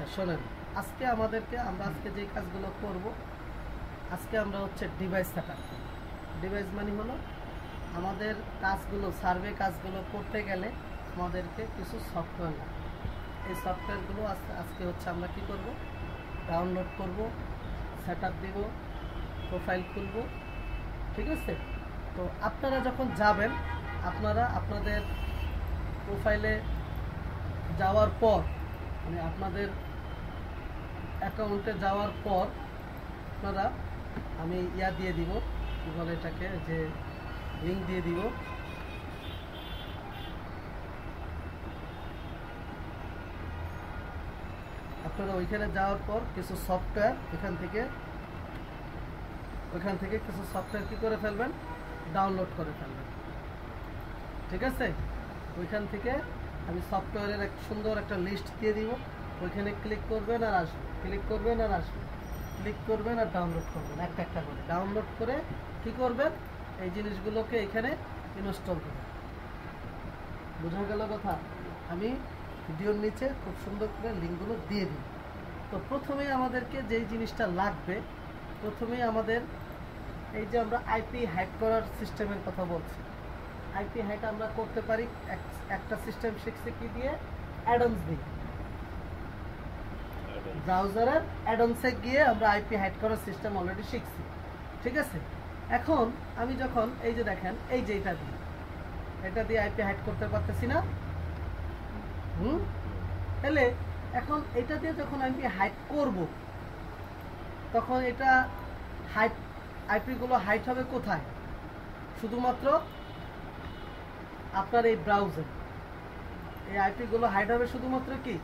আচ্ছা শোনেন, আজকে আমরা আজকে যে কাজগুলো করব, আজকে আমরা হচ্ছে ডিভাইস সেটআপ। ডিভাইস মানে হলো আমাদের কাজগুলো, সার্ভে কাজগুলো করতে গেলে আমাদেরকে কিছু সফটওয়্যার লাগে। এই সফটওয়্যারগুলো আজকে হচ্ছে আমরা কি করব, ডাউনলোড করব, সেটআপ দিব, প্রোফাইল খুলব। ঠিক আছে? তো আপনারা যখন যাবেন, আপনারা আপনাদের প্রোফাইলে যাওয়ার পর, মানে আপনাদের অ্যাকাউন্টে যাওয়ার পর আপনারা, আমি দিয়ে দিব, কি বলে এটাকে, যে লিঙ্ক দিয়ে দিব। আপনারা ওইখানে যাওয়ার পর কিছু সফটওয়্যার ওইখান থেকে কিছু সফটওয়্যার কি করে ফেলবেন, ডাউনলোড করে ফেলবেন। ঠিক আছে? ওইখান থেকে আমি সফটওয়্যারের সুন্দর একটা লিস্ট দিয়ে দিব। ওইখানে ক্লিক করবেন আর আসবেন, ক্লিক করবেন আর আসবেন, ক্লিক করবেন আর ডাউনলোড করবেন। একটা একটা করে ডাউনলোড করে কি করবেন, এই জিনিসগুলোকে এখানে ইনস্টল করবেন। বোঝা গেল কথা? আমি ভিডিওর নিচে খুব সুন্দর করে লিঙ্কগুলো দিয়ে দিই। তো প্রথমেই আমাদেরকে যেই জিনিসটা লাগবে, প্রথমেই আমাদের এই যে আমরা আইপি হ্যাক করার সিস্টেমের কথা বলছি। আইপি হ্যাক আমরা করতে পারি একটা সিস্টেম শিখছি কি দিয়ে, অ্যাডন্স দিয়ে। ব্রাউজারের অ্যাডন্সে গিয়ে আমরা আইপি হ্যাক করার সিস্টেম অলরেডি শিখছি। ঠিক আছে? এখন আমি যখন এই যে দেখেন, এই যে এটা দিয়ে আইপি হ্যাক করতে পারতেছি না। তাহলে এখন এটা দিয়ে যখন আইপি হ্যাক করব, তখন এটা আইপি গুলো হাইট হবে কোথায়? শুধুমাত্র আপনার এই ব্রাউজার। এই আইপি গুলো হাইট হবে শুধুমাত্র কি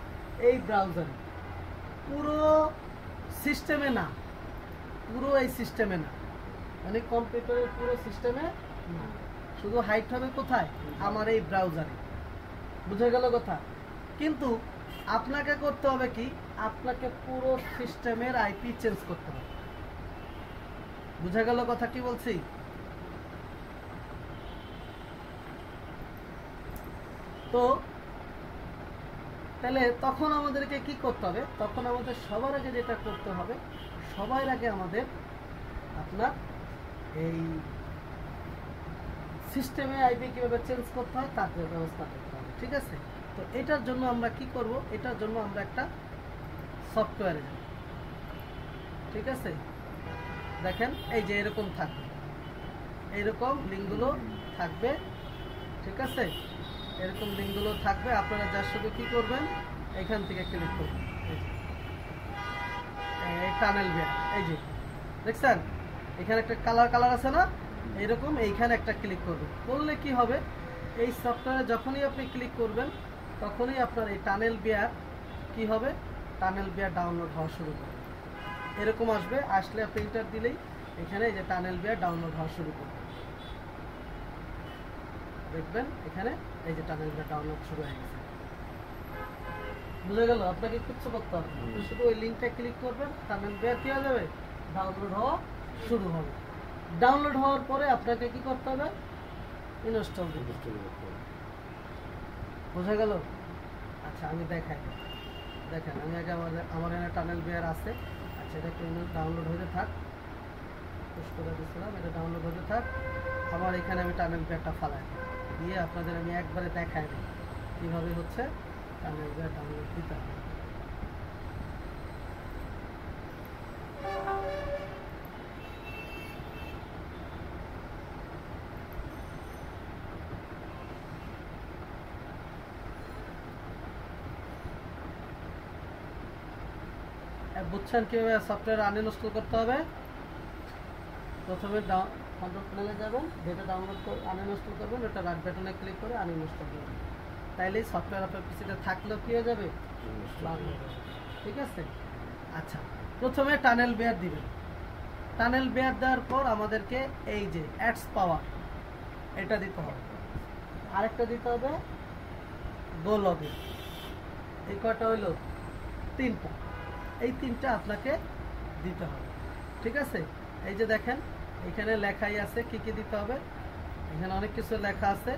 এই ব্রাউজারে, পুরো সিস্টেমে না, পুরো এই সিস্টেমে না, মানে কম্পিউটারের পুরো সিস্টেমে না, শুধু হাইট হবে কোথায়, আমার এই ব্রাউজারে। বুঝে গেল কথা? কিন্তু আপনাকে করতে হবে কি, আপনাকে পুরো সিস্টেমের আইপি চেঞ্জ করতে হবে। বুঝা গেল কথা কি বলছি? তো তাহলে তখন আমাদেরকে কি করতে হবে, তখন আমাদের সবার আগে যেটা করতে হবে, সবার আগে আমাদের আপনার এই সিস্টেমে আইপি কিভাবে চেঞ্জ করতে হয় তার ব্যবস্থা করতে হবে। ঠিক আছে? তো এটার জন্য আমরা কি করব, এটার জন্য আমরা একটা সফটওয়্যারে যাব। ঠিক আছে? দেখেন এই যে এরকম থাকবে, এইরকম লিঙ্কগুলো থাকবে। ঠিক আছে? এরকম লিঙ্কগুলো থাকবে। আপনারা যার সাথে কি করবেন, এখান থেকে ক্লিক করবেন, এই টানেল বিয়ার, এই যে দেখছেন এখানে একটা কালার আছে না, এইরকম এইখানে একটা ক্লিক করবেন। করলে কি হবে, এই সফটওয়্যারে যখনই আপনি ক্লিক করবেন, তখনই আপনার এই টানেল বিয়ার কি হবে, টানেল বিয়ার ডাউনলোড হওয়া শুরু করবে। এরকম আসবে, আসলে আপনি এন্টার দিলেই এখানে এই যে টানেল বিয়ার ডাউনলোড হওয়া শুরু করবে। দেখবেন এখানে এই যে টানেল বিয়ার ডাউনলোড শুরু হয়ে গেছে। বুঝে গেল? আপনাকে কিচ্ছু করতে হবে না, আপনি শুধু ওই লিঙ্কটা ক্লিক করবেন, টানেল বিয়ার কি হয়ে যাবে, ডাউনলোড হওয়া শুরু হবে। ডাউনলোড হওয়ার পরে আপনাকে কি করতে হবে, ইনস্টল করতে হবে। বোঝা গেল? আচ্ছা আমি দেখাই, দেখেন আমি আগে আমার এখানে টানেল বিয়ার আছে। আচ্ছা এটা একটু ডাউনলোড হতে থাক, পুশ করে দিয়েছিলাম, এটা ডাউনলোড হতে থাক। আমার এখানে আমি টানেল বিয়ারটা ফালাই দিয়ে আপনাদের আমি একবারে দেখাই দিই কীভাবে হচ্ছে টানেল বিয়ার ডাউনলোড দিতে হবে। বুঝছেন কিভাবে সফটওয়্যার আনইনস্টল করতে হবে? প্রথমে কন্ট্রোল প্যানেলে যাবেন, যেটা ডাউনলোড করে আনইনস্টল করবেন, ওটা রাইট বাটনে ক্লিক করে আনইনস্টল করবেন। তাইলেই সফটওয়্যার আপনার পিসিতে থাকলেও কি হয়ে যাবে, ঠিক আছে? আচ্ছা প্রথমে টানেল বিয়ার দিবেন। টানেল বিয়ার দেওয়ার পর আমাদেরকে এই যে অ্যাডস পাওয়ার, এটা দিতে হবে। আরেকটা দিতে হবে গো লগইন। এই কয়টা হইলো, তিনটা। এই তিনটা আপনাকে দিতে হবে। ঠিক আছে? এই যে দেখেন এখানে লেখাই আছে কি কি দিতে হবে, এখানে অনেক কিছু লেখা আছে।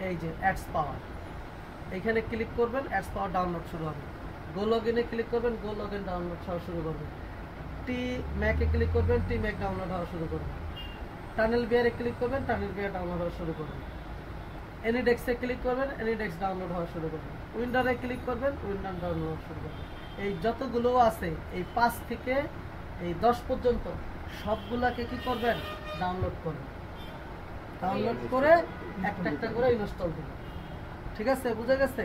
এই যে অ্যাডস পাওয়ার, এখানে ক্লিক করবেন, অ্যাডস পাওয়ার ডাউনলোড শুরু হবে। গো লগইনে ক্লিক করবেন, গো লগইন ডাউনলোড হওয়া শুরু করবে। টি ম্যাকে ক্লিক করবেন, টি ম্যাক ডাউনলোড হওয়া শুরু করবে। টানেল বিয়ারে ক্লিক করবেন, টানেল বিয়ার ডাউনলোড হওয়া শুরু করবে। এনিডেক্সে ক্লিক করবেন, এনিডেক্স ডাউনলোড হওয়া শুরু করবে। উইন্ডোরে ক্লিক করবেন, উইন্ডোজ ডাউনলোড হওয়া শুরু করবে। এই যতগুলো আছে এই 5 থেকে এই 10 পর্যন্ত সবগুলাকে কি করবেন, ডাউনলোড করবেন। ডাউনলোড করে একটা একটা করে ইনস্টল দিবেন। ঠিক আছে, বুঝে গেছে?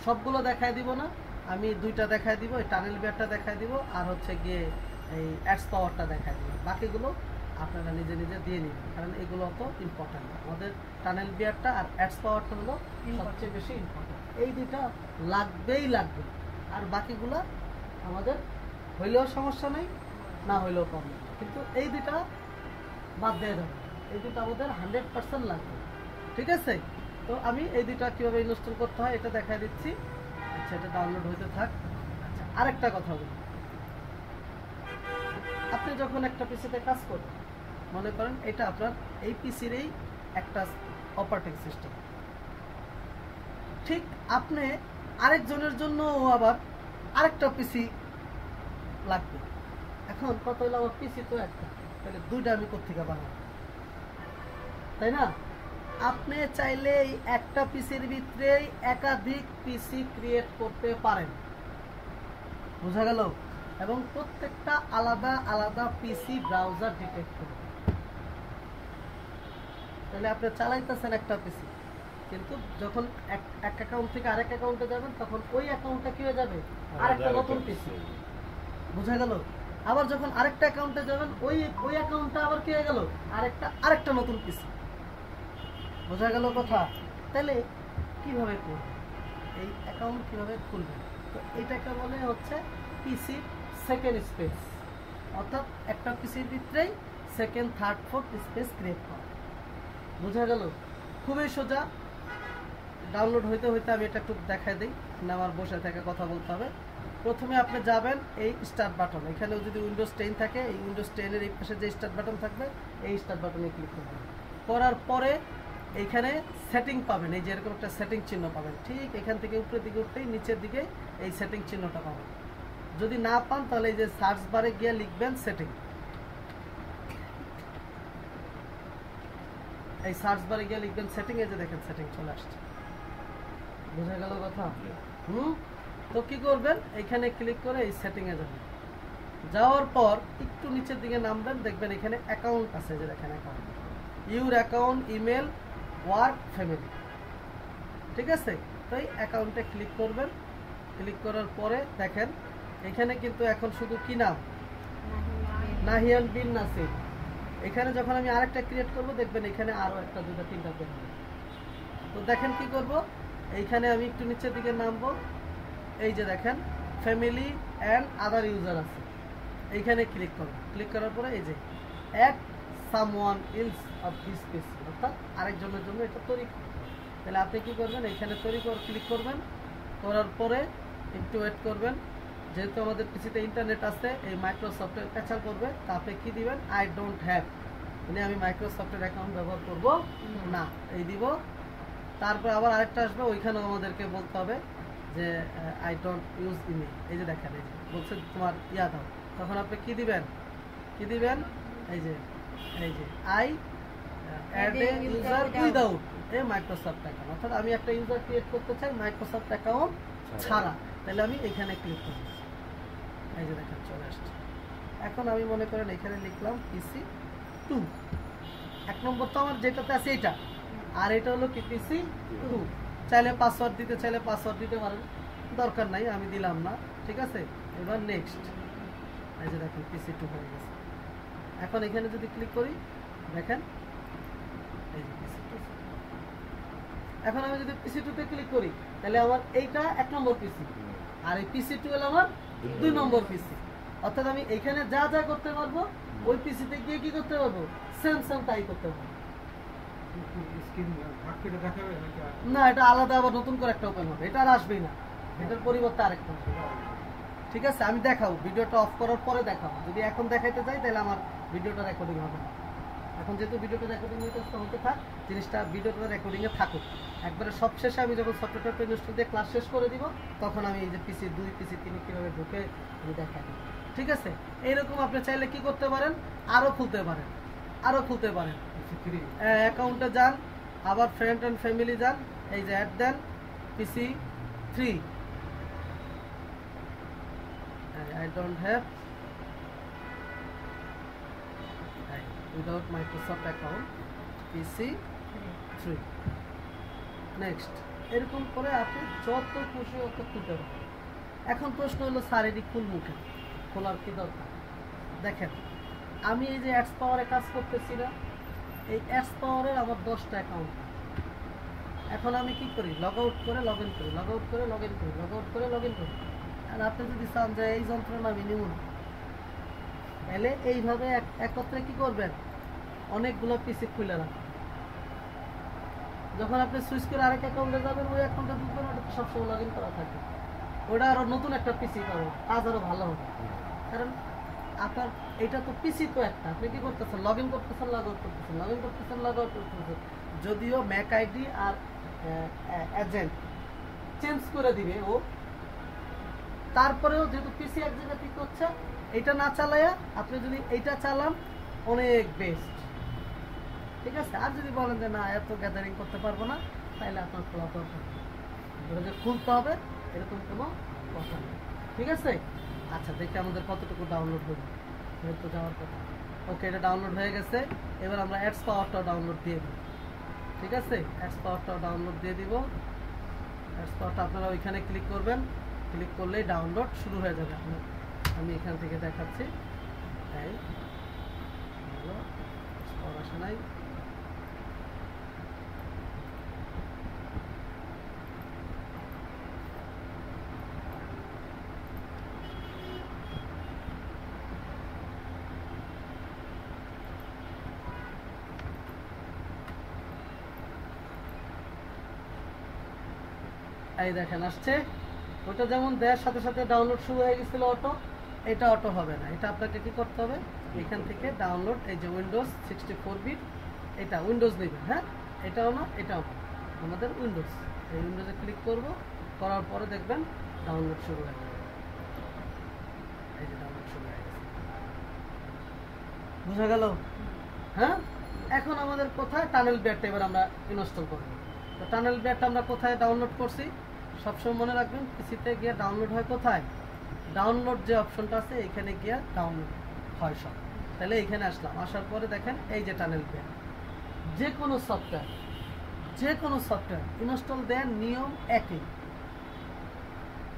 সবগুলো দেখায় দিব না, আমি 2টা দেখায় দিব, এই টানেল বিয়ারটা দেখায় দিব আর হচ্ছে গিয়ে এই অ্যাডস পাওয়ারটা দেখায় দিব। বাকিগুলো আপনারা নিজে নিজে দিয়ে নেবেন, কারণ এগুলো অত ইম্পর্টেন্ট না। আমাদের টানেল বিয়ারটা আর অ্যাডস পাওয়ারটা হলো সবচেয়ে বেশি ইম্পর্টেন্ট। এই 2টা লাগবেই লাগবে, আর বাকিগুলো আমাদের হইলেও সমস্যা নেই, না হইলেও প্রবলেম নেই, কিন্তু এই 2টা বাদ দিয়ে দেবেন। এই 2টা আমাদের 100% লাগবে। ঠিক আছে, তো আমি এই 2টা কীভাবে ইনস্টল করতে হয় এটা দেখাই দিচ্ছি। আচ্ছা, এটা ডাউনলোড হইতে থাক। আচ্ছা, আরেকটা কথা বলি, আপনি যখন একটা পিসিতে কাজ করবেন, মনে করেন এটা আপনার এই পিসিরই একটা অপারেটিং সিস্টেম, ঠিক আপনি আরেকজনের জন্য আবার আরেকটা পিসি লাগবে। এখন কত হলো, আমার পিসি তো একটা, তাহলে 2টা আমি কোত্থেকে বানাবো, তাই না? আপনি চাইলে এই একটা পিসির ভিতরে একাধিক পিসি ক্রিয়েট করতে পারেন, বোঝা গেল? এবং প্রত্যেকটা আলাদা আলাদা পিসি ব্রাউজার ডিটেক্ট করবে। তাহলে আপনি চালাইতেছেন একটা পিসি, কিন্তু যখন এক অ্যাকাউন্ট থেকে আরেক অ্যাকাউন্টে যাবেন তখন ওই অ্যাকাউন্টটা কি হয়ে যাবে, আরেকটা নতুন পিসি, বোঝা গেল? আবার যখন আরেকটা অ্যাকাউন্টে যাবেন ওই অ্যাকাউন্টটা আবার কি হয়ে গেল, আরেকটা নতুন পিসি, বোঝা গেল কথা? তাহলে কিভাবে করবেন, এই অ্যাকাউন্ট কিভাবে খুলবেন? তো এটাকে বলে হচ্ছে পিসি সেকেন্ড স্পেস, অর্থাৎ একটা পিসির ভিতরেই second, third, fourth space create করা। বোঝা গেল? খুবই সোজা। ডাউনলোড হইতে হইতে আমি এটা একটু দেখাই দিই, না আমার বসে থেকে কথা বলতে হবে। প্রথমে আপনি যাবেন এই স্টার্ট বাটন, এখানে যদি উইন্ডোজ 10 থাকে এই উইন্ডোজ 10-এর এই পাশে যে স্টার্ট বাটন থাকবে এই স্টার্ট বাটনে ক্লিক করবেন। করার পরে এইখানে সেটিং পাবেন, এই যে এরকম একটা সেটিং চিহ্ন পাবেন, ঠিক এখান থেকে উপরের দিকে উঠতেই নিচের দিকে এই সেটিং চিহ্নটা পাবেন। যদি না পান তাহলে এই যে সার্চ বারে গিয়ে লিখবেন সেটিং, এই সার্চ বারে গিয়ে লিখবেন সেটিং, এই যে দেখেন সেটিং চলে আসছে। বোঝা গেল কথা? তো কি করবেন, এখানে ক্লিক করে এই সেটিং এ যাবেন। যাওয়ার পর একটু নিচের দিকে নামবেন, দেখবেন এখানে অ্যাকাউন্ট আছে, যে দেখেন account, your account, email, work, family. ঠিক আছে, তো এই অ্যাকাউন্টে ক্লিক করবেন। ক্লিক করার পরে দেখেন এখানে কিন্তু এখন শুধু কি নাম, নাহিয়ান বিন নাসির। এখানে যখন আমি আরেকটা ক্রিয়েট করব দেখবেন এখানে আরো একটা, 2টা, 3টা বের হবে। তো দেখেন কি করব, এইখানে আমি একটু নিচের দিকে নামবো, এই যে দেখেন ফ্যামিলি অ্যান্ড আদার ইউজার আছে, এইখানে ক্লিক করব। ক্লিক করার পরে এই যে add someone else of this PC, অর্থাৎ আরেকজনের জন্য এটা তৈরি করতে হবে। তাহলে আপনি কি করবেন, এখানে তৈরি ক্লিক করবেন, করার পরে একটু ওয়েট করবেন। যেহেতু আমাদের পিসিতে ইন্টারনেট আছে, এই মাইক্রোসফটের পেছাল করবে, তা আপনি কি দিবেন, আই ডোন্ট হ্যাভ, মানে আমি মাইক্রোসফটের অ্যাকাউন্ট ব্যবহার করব না, এই দিব। তারপর আবার আরেকটা আসবে, ওইখানেও আমাদেরকে বলতে হবে যে আই ডোন্ট ইউজ ইমেল, এই যে দেখেন এই যে বলছে তোমার ইয়া দাও, তখন আপনি কি দিবেন, এই যে I add a user without a Microsoft account, অর্থাৎ আমি একটা ইউজার ক্রিয়েট করতে চাই মাইক্রোসফট অ্যাকাউন্ট ছাড়া। তাহলে আমি এখানে ক্লিক করব, এই যে দেখেন চলে আসছে। এখন আমি মনে করেন এখানে লিখলাম পিসি 2, 1 নম্বর তো আমার যেটাতে আছে এটা, আর এটা হলো কি পিসি 2। চাইলে পাসওয়ার্ড দিতে চাইলে পাসওয়ার্ড দিতে পারেন, দরকার নাই, আমি দিলাম না। ঠিক আছে, এবার নেক্সট, এই যে দেখেন পিসি 2 হয়ে গেছে। এখন এখানে যদি ক্লিক করি দেখেন এই যে পিসি 2। এখন আমি যদি পিসি 2 তে ক্লিক করি তাহলে আমার এইটা 1 নম্বর পিসি, আর এই পিসি 2 হলো আমার 2 নম্বর পিসি। অর্থাৎ আমি এখানে যা যা করতে পারবো ওই পিসিতে গিয়ে কি করতে পারবো, সেম তাই করতে পারবো। না, এটা আলাদা আবার নতুন করে একটা ওপেন হবে, এটা আর আসবেই না, এটার পরিবর্তে আরেকটা হবে। ঠিক আছে, আমি দেখাবো, ভিডিওটা অফ করার পরে দেখাবো। যদি এখন দেখাইতে যাই তাহলে আমার ভিডিওটা রেকর্ডিং হবে না। এখন যেহেতু ভিডিওটা রেকর্ডিং হতে থাক, জিনিসটা ভিডিওটা রেকর্ডিংয়ে থাকুক। একবারে সবশেষে আমি যখন সফটওয়্যারটা ইনস্টল দিয়ে ক্লাস শেষ করে দিব, তখন আমি এই যে পিসি 2 পিসি 3 কীভাবে ঢুকে আমি দেখাই দিব। ঠিক আছে? এইরকম আপনি চাইলে কি করতে পারেন, আরও খুলতে পারেন, অ্যাকাউন্টে যান, আবার ফ্রেন্ড অ্যান্ড ফ্যামিলি যান, এই যে add then PC 3, I don't have without Microsoft account PC3 next. এরকম করে আপনি যত খুশি অত খুলতে পারেন। এখন প্রশ্ন হলো স্যার এটি খুলবো কেন, খোলার কি দরকার? দেখেন আমি এই যে অ্যাডস পাওয়ারে কাজ করতেছি না, এই অ্যাডস পাওয়ারের আমার 10টা অ্যাকাউন্ট। এখন আমি কি করি, লগ আউট করে লগ ইন করি, লগ আউট করে লগ ইন করি, লগ আউট করে লগ ইন করি। আর আপনি যদি চান যে এই যন্ত্রণা আমি নিব না, তাহলে এইভাবে একত্রে কি করবেন, অনেকগুলো পিসি খুলে রাখবেন। যখন আপনি সুইচ করে আরেক অ্যাকাউন্টে যাবেন, ওই অ্যাকাউন্টে ঢুকবেন, ওটা সবসময় লগ ইন করা থাকবে, ওটা আরও নতুন একটা পিসি পাবেন, কাজ আরও ভালো হবে। কারণ আপনার এটা তো পিসি তো একটা, আপনি কি করতেছেন, লগ ইন করতেছেন, লগ আউট করতেছেন, লগ ইন করতেছেন, লগ আউট করতেছেন। যদিও ম্যাক আইডি আর এজেন্ট চেঞ্জ করে দিবে ও, তারপরেও যেহেতু পিসি এক জায়গায় পিক হচ্ছে, এটা না চালাইয়া আপনি যদি এইটা চালান অনেক বেস্ট। ঠিক আছে? আর যদি বলেন যে না এত গ্যাদারিং করতে পারবো না, তাহলে আপনার খোলা দরকার, যে খুলতে হবে এরকম কোনো কথা নেই। ঠিক আছে? আচ্ছা দেখি আমাদের কতটুকু ডাউনলোড হবে, তো যাওয়ার কথা। ওকে, এটা ডাউনলোড হয়ে গেছে। এবার আমরা অ্যাডস পাওয়ারটাও ডাউনলোড দিয়ে দিব। ঠিক আছে? অ্যাডস পাওয়ারটাও ডাউনলোড দিয়ে দিব। অ্যাডস পাওয়ারটা আপনারা ওইখানে ক্লিক করবেন, ক্লিক করলেই ডাউনলোড শুরু হয়ে যাবে। আমি এখান থেকে দেখাচ্ছি। এই আসে নাই, এই দেখেন আসছে। ওটা যেমন দেওয়ার সাথে সাথে ডাউনলোড শুরু হয়ে গেছিল অটো, এটা অটো হবে না, এটা আপনাকে কি করতে হবে, এখান থেকে ডাউনলোড, এই যে উইন্ডোজ 64 বিট, এটা উইন্ডোজ নেবেন। হ্যাঁ, এটাও না, এটাও না, আমাদের উইন্ডোজ। এই উইন্ডোজে ক্লিক করব, করার পরে দেখবেন ডাউনলোড শুরু হয়ে যাবে। এই যে ডাউনলোড শুরু হয়ে গেছে, বুঝা গেল? হ্যাঁ, এখন আমাদের কোথায় টানেল বেয়ারটা এবার আমরা ইনস্টল করব। তো টানেল বেয়ারটা আমরা কোথায় ডাউনলোড করছি, সবসময় মনে রাখবেন, পিসিতে গিয়ে ডাউনলোড হয় কোথায়, ডাউনলোড যে অপশনটা আছে এখানে গিয়ে ডাউনলোড হয় সব। তাহলে এখানে আসলাম, আসার পরে দেখেন এই যে টানেল বেয়ার, যে কোনো সফটওয়্যার ইনস্টল দেওয়ার নিয়ম একই,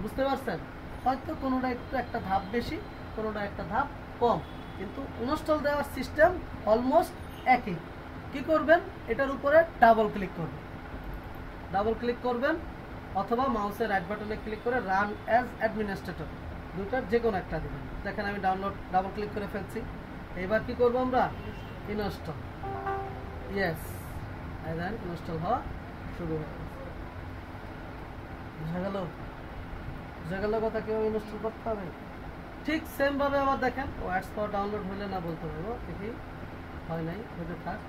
বুঝতে পারছেন? হয়তো কোনোটা একটু একটা ধাপ বেশি, কোনোটা একটা ধাপ কম, কিন্তু ইনস্টল দেওয়ার সিস্টেম অলমোস্ট একই। কি করবেন, এটার উপরে ডাবল ক্লিক করবেন, অথবা মাউসের রাইট বাটনে ক্লিক করে রান অ্যাজ অ্যাডমিনিস্ট্রেটর, দুটার যে কোনো একটা দিবেন। দেখেন আমি ডাবল ক্লিক করে ফেলছি। এবার কি করবো আমরা, ইনস্টল, ইয়েস, ইনস্টল হওয়া শুরু হয়ে গেছে। বুঝা গেল কথা, কেউ ইনস্টল করতে হবে। ঠিক সেম ভাবে আবার দেখেন অ্যাডস পাওয়ার ডাউনলোড হলে না বলতে পারবো, দেখি হয় নাই, হতে থাক।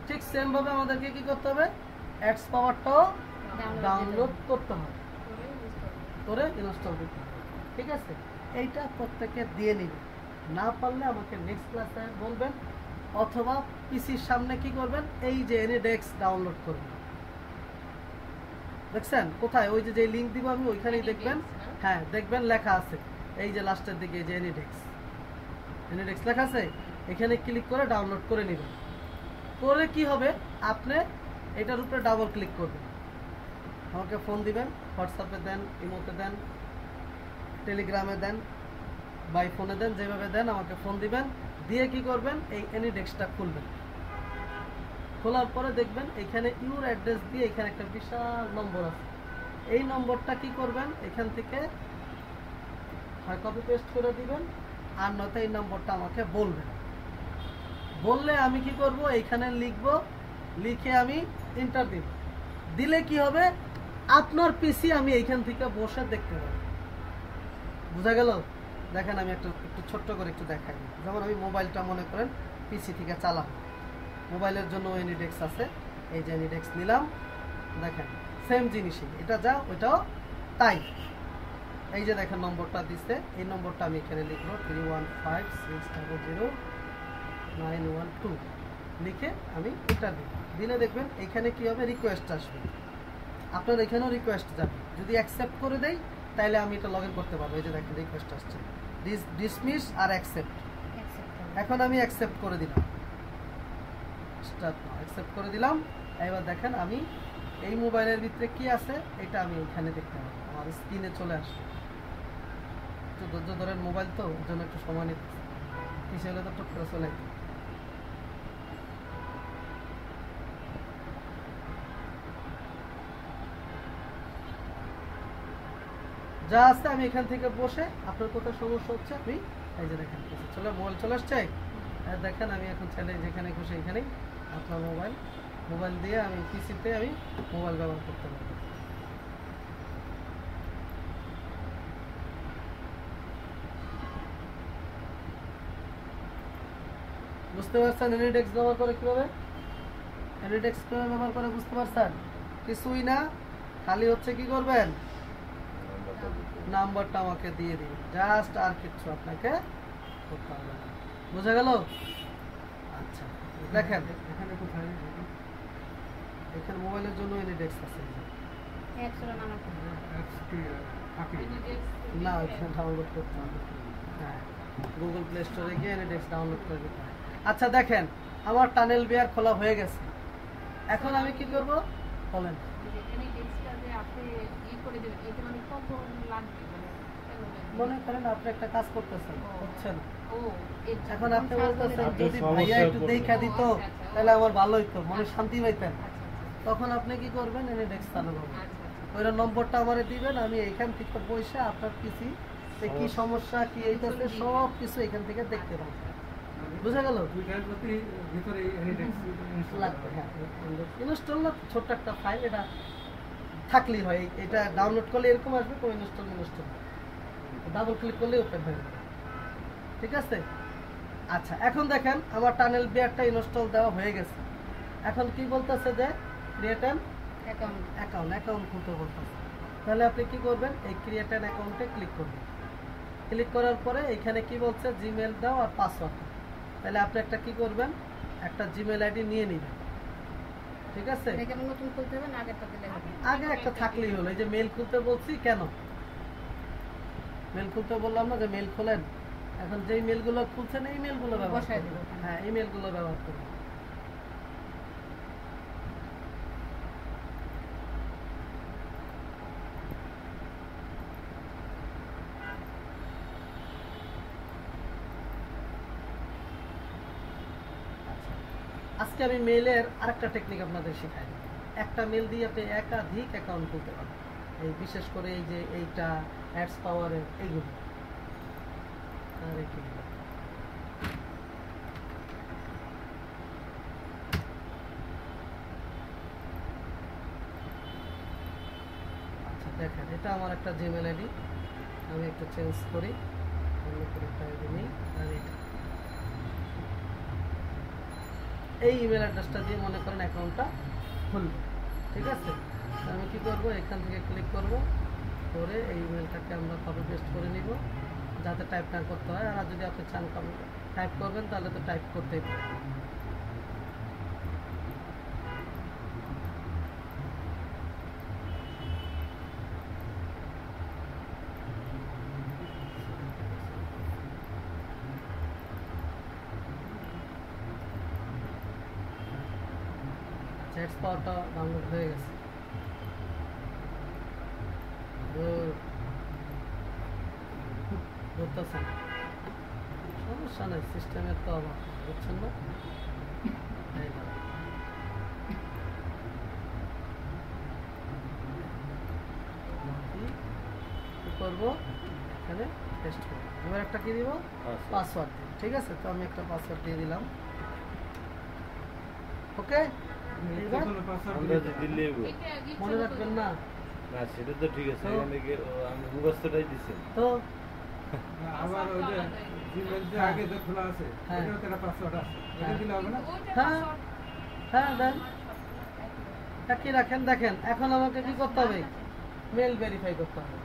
ঠিক সেম ভাবে আমাদেরকে কি করতে হবে, অ্যাডস পাওয়ারটাও ডাউনলোড করতে হবে, করে ইনস্টল করতে হবে। ঠিক আছে? এইটা প্রত্যেকে দিয়ে নিবে, না পারলে আমাকে নেক্সট ক্লাসে বলবেন, অথবা পিসির সামনে কি করবেন, এই যে এনিডেক্স ডাউনলোড করবেন। দেখছেন কোথায়, ওই যে লিঙ্ক দিব আমি ওইখানেই দেখবেন। হ্যাঁ, দেখবেন লেখা আছে এই যে লাস্টের দিকে, যে এনিডেক্স লেখা আছে, এখানে ক্লিক করে ডাউনলোড করে নেবেন। করে কি হবে, আপনি এটার উপরে ডাবল ক্লিক করবেন, আমাকে ফোন দিবেন, হোয়াটসঅ্যাপে দেন, ইমোতে দেন, টেলিগ্রামে দেন, বাই ফোনে দেন, যেভাবে দেন আমাকে ফোন দিবেন, দিয়ে কি করবেন, এই এনিডেক্সটা খুলবেন। খোলার পরে দেখবেন এখানে ইউর অ্যাড্রেস দিয়ে এখানে একটা বিশাল নম্বর আছে, এই নম্বরটা কি করবেন, এখান থেকে হয় কপি পেস্ট করে দিবেন, আর নয়তো এই নম্বরটা আমাকে বলবেন। বললে আমি কি করব, এইখানে লিখব, লিখে আমি এন্টার দিব। দিলে কি হবে, আপনার পিসি আমি এইখান থেকে বসে দেখতে পাবো। বুঝা গেল? দেখেন আমি একটু ছোট্ট করে একটু দেখাই। যেমন আমি মোবাইলটা মনে করেন পিসি থেকে চালাবো, মোবাইলের জন্য এনিডেক্স আছে, এই যে এনিডেক্স নিলাম, দেখেন সেম জিনিসই, এটা যা ওইটাও তাই। এই যে দেখেন নম্বরটা দিচ্ছে, এই নম্বরটা আমি এখানে লিখবো 3156009112 লিখে আমি এটা দিই, দিলে দেখবেন এখানে কি হবে, রিকোয়েস্ট আসবে, আপনার এখানেও রিকোয়েস্ট যাবে। যদি অ্যাকসেপ্ট করে দেই তাহলে আমি এটা লগ ইন করতে পারবো। এই যে দেখেন রিকোয়েস্ট আসছে, ডিসমিস আর অ্যাকসেপ্ট। এখন আমি অ্যাকসেপ্ট করে দিলাম, অ্যাকসেপ্ট করে দিলাম। এবার দেখেন আমি এই মোবাইলের ভিতরে কি আছে এটা আমি এখানে দেখতে পাবো, আমার স্ক্রিনে চলে আসবে। একটু ধৈর্য ধরেন, মোবাইল তো ওর জন্য একটু সময় নিতে, কিছু হলে তো টুক করে চলে যেত। যা আছে আমি এখান থেকে বসে, আপনার কোথাও সমস্যা হচ্ছে আপনি এই যে দেখেন চলে মোবাইল চলে আসছে। দেখেন আমি এখন চাইলে যেখানে খুশি এখানেই আপনার মোবাইল দিয়ে আমি পিসিতে আমি মোবাইল ব্যবহার করতে পারবো। বুঝতে পারছেন এনিডেক্স ব্যবহার করে কিভাবে, এনিডেক্স কিভাবে ব্যবহার করে বুঝতে পারছেন? কিছুই না, খালি হচ্ছে কি করবেন, নাম্বারটা আমাকে দিয়ে দিন, জাস্ট, আর কিছু আপনাকে করতে হবে না। বুঝা গেল? আচ্ছা দেখেন এখানে কোথায়, এখানে মোবাইলের জন্য এনিডেক্স আছে না, এখানে ডাউনলোড করতে হবে। হ্যাঁ, গুগল প্লে স্টোরে গিয়ে এনিডেক্স ডাউনলোড করে দিতে হয়। আচ্ছা দেখেন আমার টানেল বিয়ার খোলা হয়ে গেছে, এখন আমি কি করব বলেন? মনে করেন আপনি একটা কাজ করতেছেন, হচ্ছে না, এখন আপনি বলতেছেন যদি ভাইয়া একটু দেখা দিত তাহলে আমার ভালো হইতো, মনে শান্তি পাইতেন। তখন আপনি কি করবেন, এনিডেক্স চালু করবেন, ওই নম্বরটা আমারে দিবেন, আমি এইখান থেকে বসে আপনার পিসি কি সমস্যা কি এইটাতে সব কিছু এখান থেকে দেখতে পাবো। বুঝা গেল? লাগবে, হ্যাঁ ইনস্টল না, ছোট্ট একটা ফাইল, এটা থাকলেই হয়। এটা ডাউনলোড করলে এরকম আসবে, কোনো ইনস্টল ডাবল ক্লিক করলে ওপেন হয়ে যাবে। ঠিক আছে? আচ্ছা এখন দেখেন আমার টানেল বিয়ারটা ইনস্টল দেওয়া হয়ে গেছে। এখন কি বলতেছে যে ক্রিয়েট অ্যান অ্যাকাউন্ট খুলতে বলতেছে। তাহলে আপনি কি করবেন, এই ক্রিয়েট অ্যান অ্যাকাউন্টে ক্লিক করবেন। ক্লিক করার পরে এখানে কি বলছে, জিমেল দাও আর পাসওয়ার্ড। তাহলে আপনি একটা কি করবেন, একটা জিমেল আইডি নিয়ে নেবেন। ঠিক আছে? আগে একটা থাকলেই হলো। এই যে মেল খুলতে বলছি, কেন মেল খুলতে বললাম না যে মেল খোলেন, এখন যেই মেলগুলো খুলছেন এই মেলগুলো ব্যবহার করবেন। হ্যাঁ এই মেলগুলো ব্যবহার করবেন। আজকে আমি মেইলের আরেকটা টেকনিক আপনাদের শেখাই। একটা মেল দিয়ে আপনি একাধিক অ্যাকাউন্ট খুলতে পারেন, এই বিশেষ করে এই যে এইটা অ্যাডস পাওয়ারের এইগুলো। আচ্ছা দেখেন এটা আমার একটা জিমেল আইডি, আমি একটু চেঞ্জ করি, অন্য কোনো একটা আইডি নেই, আর এটা এই ইমেল অ্যাড্রেসটা দিয়ে মনে করেন অ্যাকাউন্টটা খুলবে। ঠিক আছে? আমি কি করব, এখান থেকে ক্লিক করব, করে এই ইমেলটাকে আমরা কপি পেস্ট করে নিব যাতে টাইপ না করতে হয়। আর যদি আপনি চান টাইপ করবেন তাহলে তো টাইপ করতেই পারেন। চ্যাটস পাওয়ারটা ডাউনলোড হয়ে গেছে। সমস্যা নাই, সিস্টেমের তো অভাব, বুঝছেন না? কি করবো, এখানে টেস্ট করবো। এবার একটা কি দিব, পাসওয়ার্ড দিব। ঠিক আছে, তো আমি একটা পাসওয়ার্ড দিয়ে দিলাম। ওকে, মনে রাখবেন না? না সেটা তো ঠিক আছে, এখানে আমি মুখস্থটাই দিছি তো আবার ওই যে জিমেল যে আগে যে খোলা আছে ওটাতে একটা পাসওয়ার্ড আছে, এটা দিলে হবে না? হ্যাঁ হ্যাঁ দেন, একই রাখেন। দেখেন এখন আমাকে কি করতে হবে, মেল ভেরিফাই করতে হবে।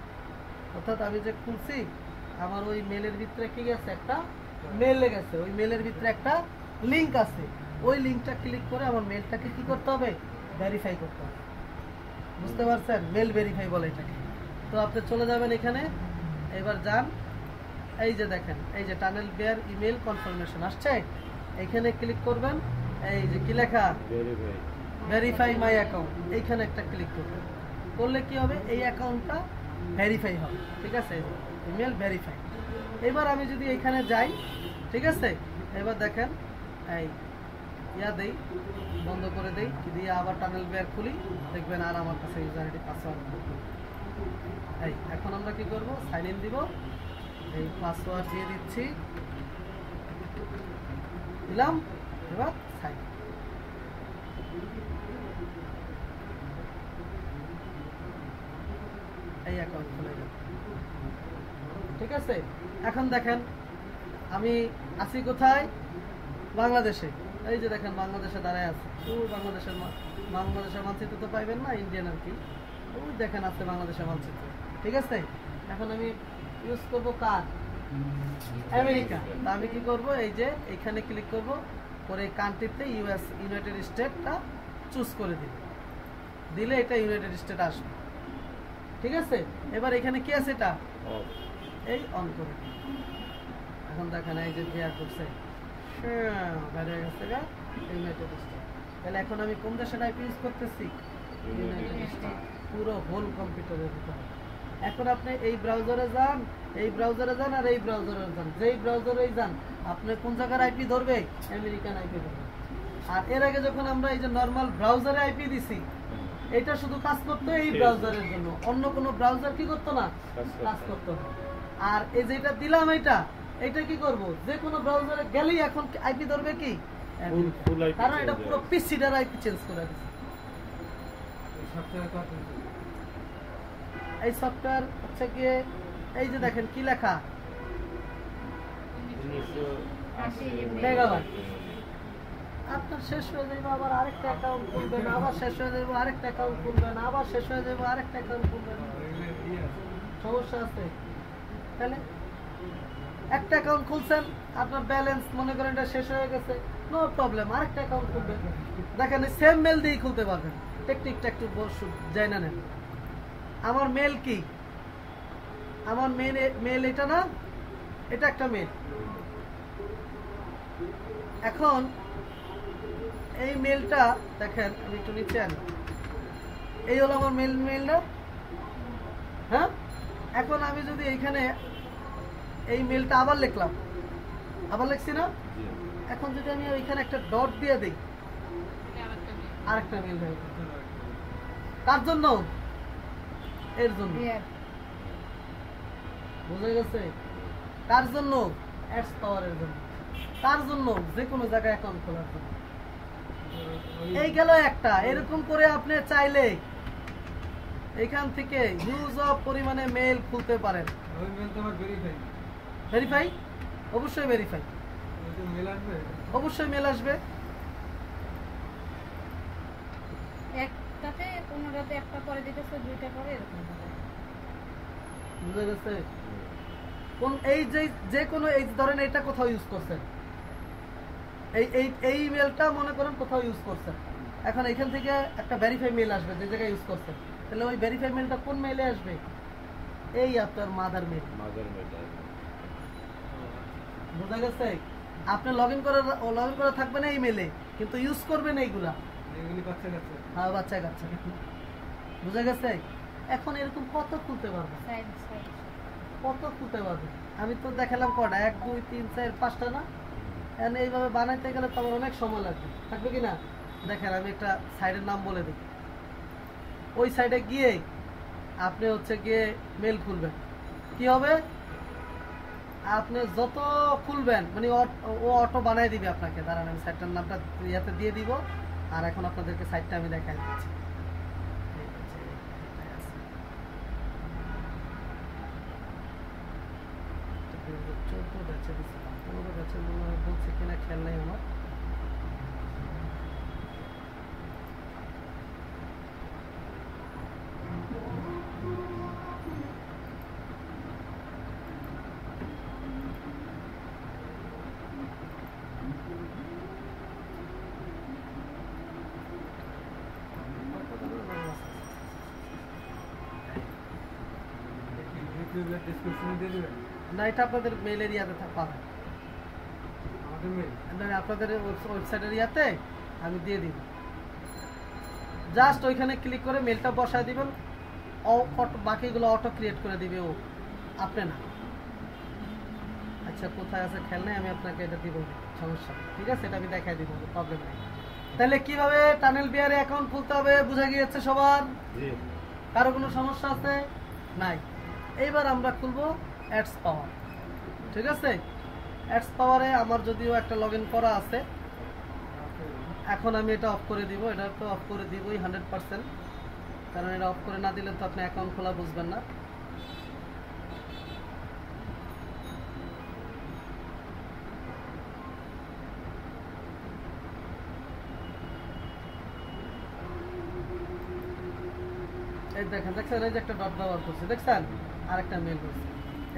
অর্থাৎ আমি যে খুলছি আমার ওই মেলের ভিতরে কি গেছে, একটা মেল গেছে, ওই মেলের ভিতরে একটা লিংক আছে, ওই লিংকটা ক্লিক করে আমার মেলটাকে কি করতে হবে, ভেরিফাই করতে হবে। বুঝতে পারছেন, মেল ভেরিফাই বলে এটাকে। তো আপনি চলে যাবেন এখানে, এবার যান, এই যে দেখেন এই যে টানেল বেয়ার ইমেল কনফার্মেশন আসছে, এখানে ক্লিক করবেন। এই যে কি লেখা, ভেরিফাই মাই অ্যাকাউন্ট, এইখানে একটা ক্লিক করবেন। করলে কি হবে, এই অ্যাকাউন্টটা ভেরিফাই হবে। ঠিক আছে, ইমেল ভেরিফাই। এবার আমি যদি এখানে যাই, ঠিক আছে, এবার দেখেন এই ইয়া দেই, বন্ধ করে দেই, দিয়ে আবার টানেল বেয়ার খুলি, দেখবেন আর আমার কাছে ইউজার আইডি পাসওয়ার্ড। এই এখন আমরা কি করব, সাইন ইন দিব, এই পাসওয়ার্ড দিয়ে দিচ্ছি, দিলাম, এবার সাইন। এই অ্যাকাউন্ট খুলে গেল। ঠিক আছে, এখন দেখেন আমি আছি কোথায়, বাংলাদেশে। এই যে দেখেন বাংলাদেশে দাঁড়ায় আছে, ওই বাংলাদেশের মানচিত্র তো পাইবেন না, ইন্ডিয়ান আর কি, ওই দেখেন আছে বাংলাদেশের মানচিত্র। ঠিক আছে, এখন আমি ইউজ করবো কার, আমেরিকা। তা আমি কি করব, এই যে এখানে ক্লিক করব, করে কান্ট্রিতে ইউনাইটেড স্টেটটা চুজ করে দিব, দিলে এটা ইউনাইটেড স্টেট আসবে। ঠিক আছে, এবার এখানে কি আছে, এটা এই অন করে দিই। এখন দেখেন এই যে বিয়ার করছে, বেড়ে গেছে গা ইউনাইটেড স্টেট। তাহলে এখন আমি কোন দেশের আইপি ইউজ করতেছি, ইউনাইটেড স্টেট, পুরো হোল কম্পিউটারের ভিতরে। এখন আপনি এই ব্রাউজারে যান, এই ব্রাউজারে যান, আর এই ব্রাউজারে যান, যেই ব্রাউজারেই যান আপনি কোন জায়গার আইপি ধরবে, আমেরিকান আইপি ধরবে। আর এর আগে যখন আমরা এই যে নর্মাল ব্রাউজারে আইপি দিছি, এটা শুধু কাজ করতো এই ব্রাউজারের জন্য, অন্য কোনো ব্রাউজার কি করতো না, কাজ করতো না। আর এই যেটা দিলাম এটা কি করব, যে কোনো ব্রাউজারে গেলেই এখন আইপি ধরবে কি, কারণ এটা পুরো পিসিটার আইপি চেঞ্জ করে দিচ্ছে। এই সফটওয়্যার হচ্ছে গিয়ে এই যে দেখেন কি লেখা, মেগাবাইট। আপনার শেষ হয়ে যাবে, আবার আরেকটা অ্যাকাউন্ট খুলবেন, আবার শেষ হয়ে যাবে, আরেকটা অ্যাকাউন্ট খুলবেন, আবার শেষ হয়ে যাবে, আরেকটা অ্যাকাউন্ট খুলবেন। সমস্যা আছে। তাহলে একটা অ্যাকাউন্ট খুলছেন, আপনার ব্যালেন্স মনে করেন এটা শেষ হয়ে গেছে, নো প্রবলেম, আরেকটা অ্যাকাউন্ট খুলবেন। দেখেন সেম মেল দিয়েই খুলতে পারবেন। টেকনিকটা একটু যাই না নেন। আমার মেল কি, আমার মেল এটা না, এটা একটা মেল। এখন এই মেলটা দেখেন, আমি একটু নিচে আনি, এই হলো আমার মেলটা। হ্যাঁ, এখন আমি যদি এইখানে এই মেলটা আবার লিখলাম, আবার লিখছি না, এখন যদি আমি ওইখানে একটা ডট দিয়ে দিই, আরেকটা মেল দেব। তার জন্য, এর জন্য, বুঝে গেছে, তার জন্য অ্যাডস পাওয়ারের জন্য, তার জন্য যে কোনো জায়গায় অ্যাকাউন্ট খোলার জন্য। এই গেল একটা। এরকম করে আপনি চাইলে এখান থেকে হিউজ অফ পরিমাণে মেল খুলতে পারেন। ভেরিফাই, অবশ্যই ভেরিফাই, অবশ্যই মেল আসবে। একটাতে কোনটাতে একটা পরে দিতেছে, দুইটা পরে এরকম হবে। বুঝে গেছে? কোন এই যে কোনো এই ধরেন এটা কোথাও ইউজ করছেন, এই ইমেলটা মনে করেন কোথাও ইউজ করছেন, এখন এখান থেকে একটা ভেরিফাই মেল আসবে যে জায়গায় ইউজ করছেন, তাহলে ওই ভেরিফাই মেলটা কোন মেইলে আসবে, এই আপনার মাদার মেল। বুঝা গেছে? আপনি লগ ইন করে থাকবেন এই মেলে, কিন্তু ইউজ করবেন এইগুলা, হ্যাঁ বাচ্চা কাচ্চা। বুঝা গেছে? এখন এরকম কত খুলতে পারবেন, কত খুলতে পারবেন। আমি তো দেখালাম কটা, 1 2 3 4 5টা না, এইভাবে বানাইতে গেলে তো আমার অনেক সময় লাগবে, থাকবে কিনা। দেখেন আমি একটা সাইডের নাম বলে দিই, ওই সাইডে গিয়ে আপনি হচ্ছে গিয়ে মেল খুলবেন, কি হবে, আপনি যত খুলবেন মানে ও অটো বানাই দিবে আপনাকে। দাঁড়ান আমি সাইটটার নামটা ইয়াতে দিয়ে দিব। আর এখন আপনাদেরকে সাইটটা আমি দেখাই দিচ্ছি। বলছে কিনা খেয়াল নেই আমার। তাহলে ডিসক্রিপশনে দিয়ে দিবেন না, এটা আপনাদের মেইলের ইয়াতে পাবেন, আমাদের মেল। না আপনাদের ওয়েবসাইটের ইয়াতে আমি দিয়ে দিব। জাস্ট ওইখানে ক্লিক করে মেলটা বসায় দিবেন, বাকিগুলো অটো ক্রিয়েট করে দিবে ও, আপনি না। আচ্ছা কোথায় আছে খেয়াল নেই, আমি আপনাকে এটা দিব, সমস্যা নেই, ঠিক আছে, এটা আমি দেখাই দিব, প্রবলেম নেই। তাহলে কিভাবে টানেল বিয়ারে অ্যাকাউন্ট খুলতে হবে বুঝা গিয়েছে সবার? জি কারো কোনো সমস্যা আছে? নাই। এইবার আমরা খুলবো অ্যাডস পাওয়ার, ঠিক আছে। অ্যাডস পাওয়ারে আমার যদিও একটা লগ ইন করা আছে, এখন আমি এটা অফ করে দিব। এটা তো অফ করে দিবই 100%, কারণ এটা অফ করে না দিলে তো আপনি অ্যাকাউন্ট খোলা বুঝবেন না। এই দেখেন, দেখছেন এই যে একটা ডট ব্যবহার করছি, দেখছেন আরেকটা মেল করছি,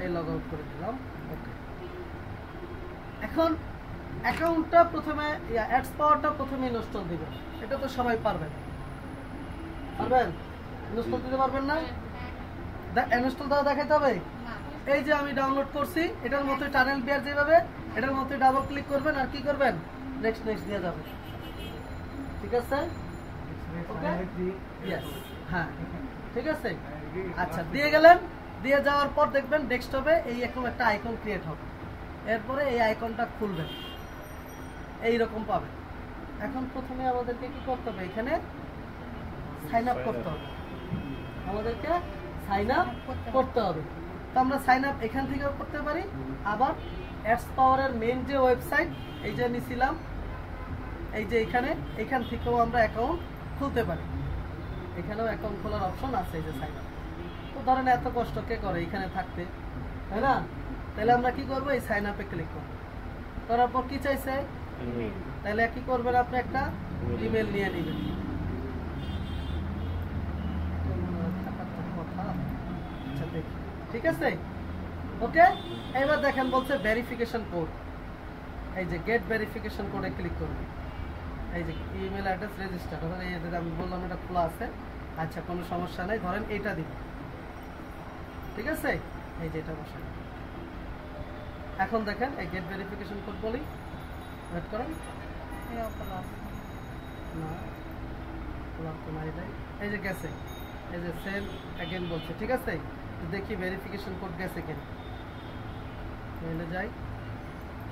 এই লগ আউট করে দিলাম। ওকে, এখন অ্যাকাউন্টটা প্রথমে অ্যাডস পাওয়ারটা প্রথমে ইনস্টল দিবেন। এটা তো সবাই পারবেন, পারবেন? ইনস্টল দিতে পারবেন না? ইনস্টল দেওয়া দেখাইতে হবে। এই যে আমি ডাউনলোড করছি, এটার মতোই টানেল বিয়ার যেভাবে, এটার মতোই ডাবল ক্লিক করবেন আর কি করবেন, নেক্সট নেক্সট দিয়ে যাবে, ঠিক আছে? ওকে, ইয়েস, হ্যাঁ ঠিক আছে। আচ্ছা দিয়ে গেলেন, দিয়ে যাওয়ার পর দেখবেন ডেস্কটপে এই এরকম একটা আইকন ক্রিয়েট হবে, এরপরে এই আইকনটা খুলবেন, এইরকম পাবেন। এখন প্রথমে আমাদেরকে কি করতে হবে, এখানে সাইন আপ করতে হবে, আমাদেরকে সাইন আপ করতে হবে। তো আমরা সাইন আপ এখান থেকেও করতে পারি, আবার অ্যাডস পাওয়ারের মেইন যে ওয়েবসাইট এই যে নিছিলাম, এই যে এখান থেকেও আমরা অ্যাকাউন্ট খুলতে পারি। এখানেও অ্যাকাউন্ট খোলার অপশন আছে, এই যে সাইন আপ। তো ধরেন এত কষ্ট কে করে এখানে থাকতে, তাই না? তাহলে আমরা কি করবো, এই সাইন আপে ক্লিক করবো, করার পর কি চাইছে, তাহলে কি করবেন, আপনি একটা ইমেল নিয়ে নেবেন। আচ্ছা দেখি, ঠিক আছে, ওকে। এবার দেখেন বলছে ভেরিফিকেশন কোড, এই যে গেট ভেরিফিকেশন কোডে ক্লিক করবেন। এই যে ইমেল অ্যাড্রেস রেজিস্টার, এই যে আমি বললাম এটা খোলা আছে, আচ্ছা কোনো সমস্যা নেই, ধরেন এইটা দিন, ঠিক আছে, এই যে এটা বসে। এখন দেখেন এই গেট ভেরিফিকেশন কোড বলি, ওয়েট করেন, না খোলা তো নাই, এই যে গেছে, এই যে সেন্ড অ্যাগেন বলছে, ঠিক আছে। দেখি ভেরিফিকেশন কোড গেছে কিনা, মেলে যাই,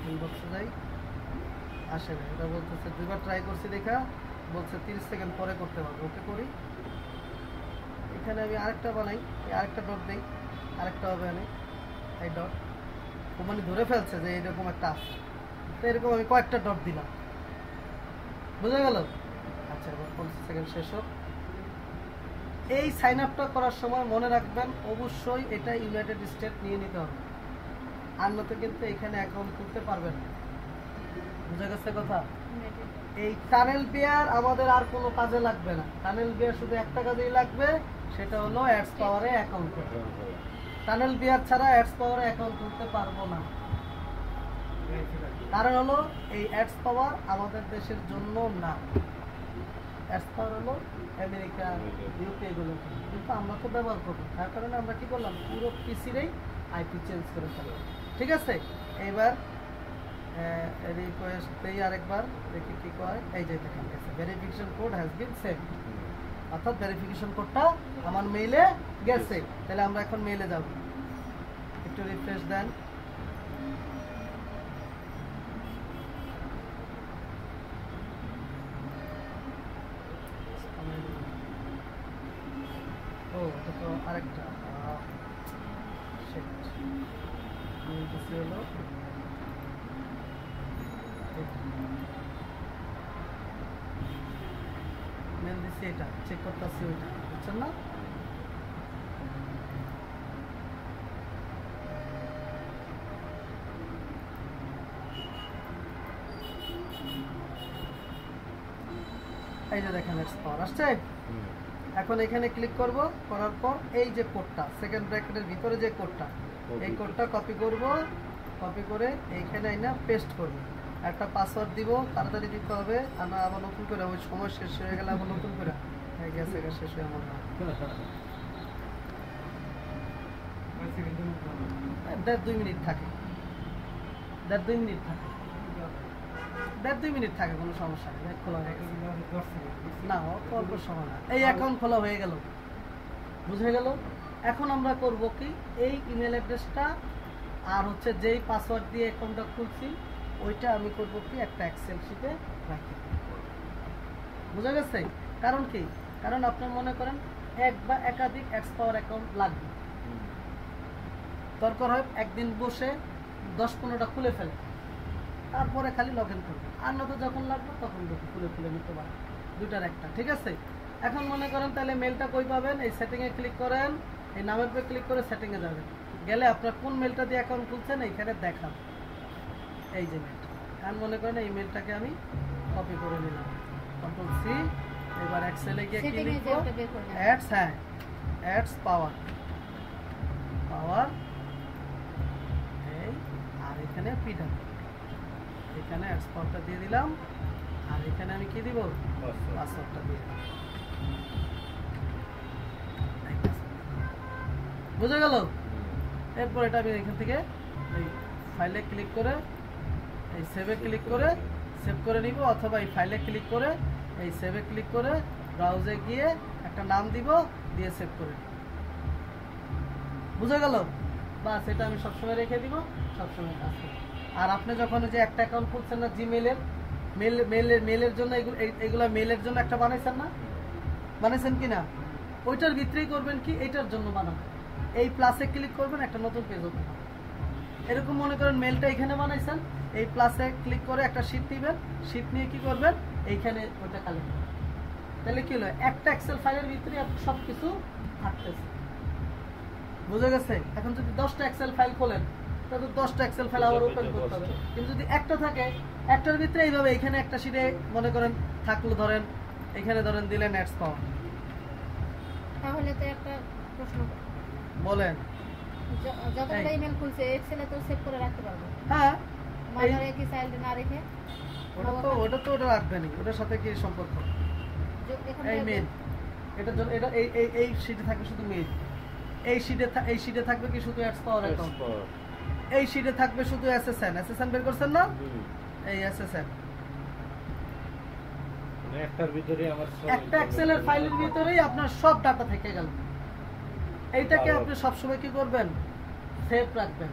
ইনবক্সে যাই, আসে না, এটা বলতেছে দুবার ট্রাই করছি, দেখা বলছে 30 সেকেন্ড পরে করতে পারবো। ওকে করি, এখানে আমি আরেকটা বানাই, আরেকটা ডট দিই, আরেকটা হবে আমি এই ডট, মানে ধরে ফেলছে যে এরকম একটা আছে, তো এরকম আমি কয়েকটা ডট দিলাম, বুঝা গেল? আচ্ছা এবার 50 সেকেন্ড শেষ হোক। এই সাইন আপটা করার সময় মনে রাখবেন অবশ্যই এটা ইউনাইটেড স্টেট নিয়ে নিতে হবে, আর নয়তো কিন্তু এখানে অ্যাকাউন্ট খুলতে পারবেন না, বুঝা গেছে কথা? এই টানেল বিয়ার আমাদের আর কোনো কাজে লাগবে না, টানেল বিয়ার শুধু একটা কাজেই লাগবে, সেটা হলো অ্যাডস পাওয়ারে অ্যাকাউন্ট করতে। টানেল বিয়ার ছাড়া অ্যাডস পাওয়ারে অ্যাকাউন্ট করতে পারবো না, কারণ হলো এই অ্যাডস পাওয়ার আমাদের দেশের জন্য না, অ্যাডস পাওয়ার হলো আমেরিকা, ইউকে এগুলো, কিন্তু আমরা তো ব্যবহার করবো, তার কারণে আমরা কি করলাম, পুরো পিসিরেই আইপি চেঞ্জ করে ফেললাম, ঠিক আছে। এইবার রিকোয়েস্ট দেই আরেকবার, দেখি কি কয়, এই যে দেখেন গেছে, verification code has been send, অর্থাৎ ভেরিফিকেশন কোডটা আমার মেইলে গেছে। তাহলে আমরা এখন মেইলে যাব, একটু রিফ্রেশ দেন, ও এটা তো আরেকটা হলো মেল দিচ্ছি, এটা চেক করতেছি, ওইটা বুঝছেন না? এই যে দেখেন এক্স পাওয়ার আসছে। এখন এখানে ক্লিক করব, করার পর এই যে কোডটা সেকেন্ড ব্র্যাকেটের ভিতরে যে কোডটা, এই কোডটা কপি করব, কপি করে এইখানে না পেস্ট করব, একটা পাসওয়ার্ড দিব, তাড়াতাড়ি দিতে হবে, আমরা আবার নতুন করে, ওই সময় শেষ হয়ে গেলে আবার নতুন করে গেছে শেষ হয়ে আমার সেকেন্ডের মতো হবে। 1.5-2 মিনিট থাকে, 1.5-2 মিনিট থাকে, 1.5-2 মিনিট থাকে, কোনো সমস্যা নেই। খোলা হয়ে গেছে। এগুলো হচ্ছে 10 সেকেন্ড। না, অল্প সময় না। এই অ্যাকাউন্ট খোলা হয়ে গেল, বুঝে গেল। এখন আমরা করব কি, এই ইমেল অ্যাড্রেসটা আর হচ্ছে যেই পাসওয়ার্ড দিয়ে অ্যাকাউন্টটা খুলছি ওইটা আমি করব কি একটা এক্সেল শিটে রাখি। বুঝা গেছে? কারণ কি, কারণ আপনি মনে করেন এক বা একাধিক অ্যাডস পাওয়ার অ্যাকাউন্ট লাগবে, দরকার হয় একদিন বসে 10-15টা খুলে ফেলে, তারপরে খালি লগ ইন করবে। আর না তো যখন লাগবে তখন খুলে নিতে পারে, দুটার একটা। ঠিক আছে? এখন মনে করেন তাহলে মেলটা কই পাবেন, এই সেটিংয়ে ক্লিক করেন, এই নামের উপরে ক্লিক করে সেটিংয়ে যাবেন, গেলে আপনার কোন মেলটা দিয়ে অ্যাকাউন্ট খুলছেন এইখানে দেখান, এই যে মেলটা। এখন মনে করেন এই মেলটাকে আমি কপি করে নিলাম, কন্ট্রোল সি। এবার এক্সেলে গিয়ে কি সেটিংয়ে লিখবো, যে ওটা বের করে নেন। অ্যাডস, হ্যাঁ অ্যাডস পাওয়ার, এই আর এখানে পিডার, এখানে অ্যাডস পাওয়ারটা দিয়ে দিলাম, আর এখানে আমি কি দিব, পাসওয়ার্ডটা দিয়ে দিলাম। বুঝে গেল? এরপর এটা আমি এখান থেকে এই ফাইলে ক্লিক করে এই সেভে ক্লিক করে সেভ করে নিব, অথবা এই ফাইলে ক্লিক করে এই সেভে ক্লিক করে ব্রাউজে গিয়ে একটা নাম দিব, দিয়ে সেভ করে নিব। বুঝে গেল? বাস, এটা আমি সবসময় রেখে দিব, সবসময় কাজ করব। আর আপনি যখন যে একটা অ্যাকাউন্ট খুলছেন না জিমেলের, মেলের জন্য এগুলা মেলের জন্য একটা বানাইছেন না, বানাইছেন কি না, ওইটার ভিতরেই করবেন কি, এইটার জন্য বানাবেন। এই প্লাসে ক্লিক করবেন, একটা নতুন পেজ ওপেন হবে। এরকম মনে করেন মেলটা এখানে বানাইছেন, এই প্লাসে ক্লিক করে একটা শীট নেবেন, শীট নিয়ে কি করবেন, এইখানে ওটা কালেক্ট করবেন। তাহলে কি হলো, একটা এক্সেল ফাইলের ভিতরে সব কিছু থাকতেছে। বুঝে গেছে? এখন যদি 10টা এক্সেল ফাইল খোলেন তাহলে 10টা এক্সেল ফাইল আবার ওপেন করতে হবে। কিন্তু যদি একটা থাকে, একটার ভিতরে এইভাবে এখানে একটা শীটে মনে করেন থাকলো, ধরেন এখানে ধরেন দিলেন অ্যাডস পাওয়ার, তাহলে তো একটা প্রশ্ন, বলেন। যতগুলো ইমেল খুলছে এক্সেলে তো সেভ করে রাখতে পারবো, হ্যাঁ, মাঝারে কি চাইল্ড না রেখে ওটা রাখবেনি, ওটার সাথে কি সম্পর্ক? এখানে এই মেল, এটার জন্য এটা এই শীটে থাকবে শুধু মেল, এই শীটে থাকবে কি শুধু অ্যাডস পাওয়ার অ্যাকাউন্ট, এই শীটে থাকবে শুধু এসএসএন বের করছেন না, এই এসএসএন একটার ভিতরে আমার সব একটা এক্সেলের ফাইলের ভিতরেই আপনার সব ডাটা থেকে গেল। এইটাকে আপনি সবসময় কি করবেন, সেভ রাখবেন,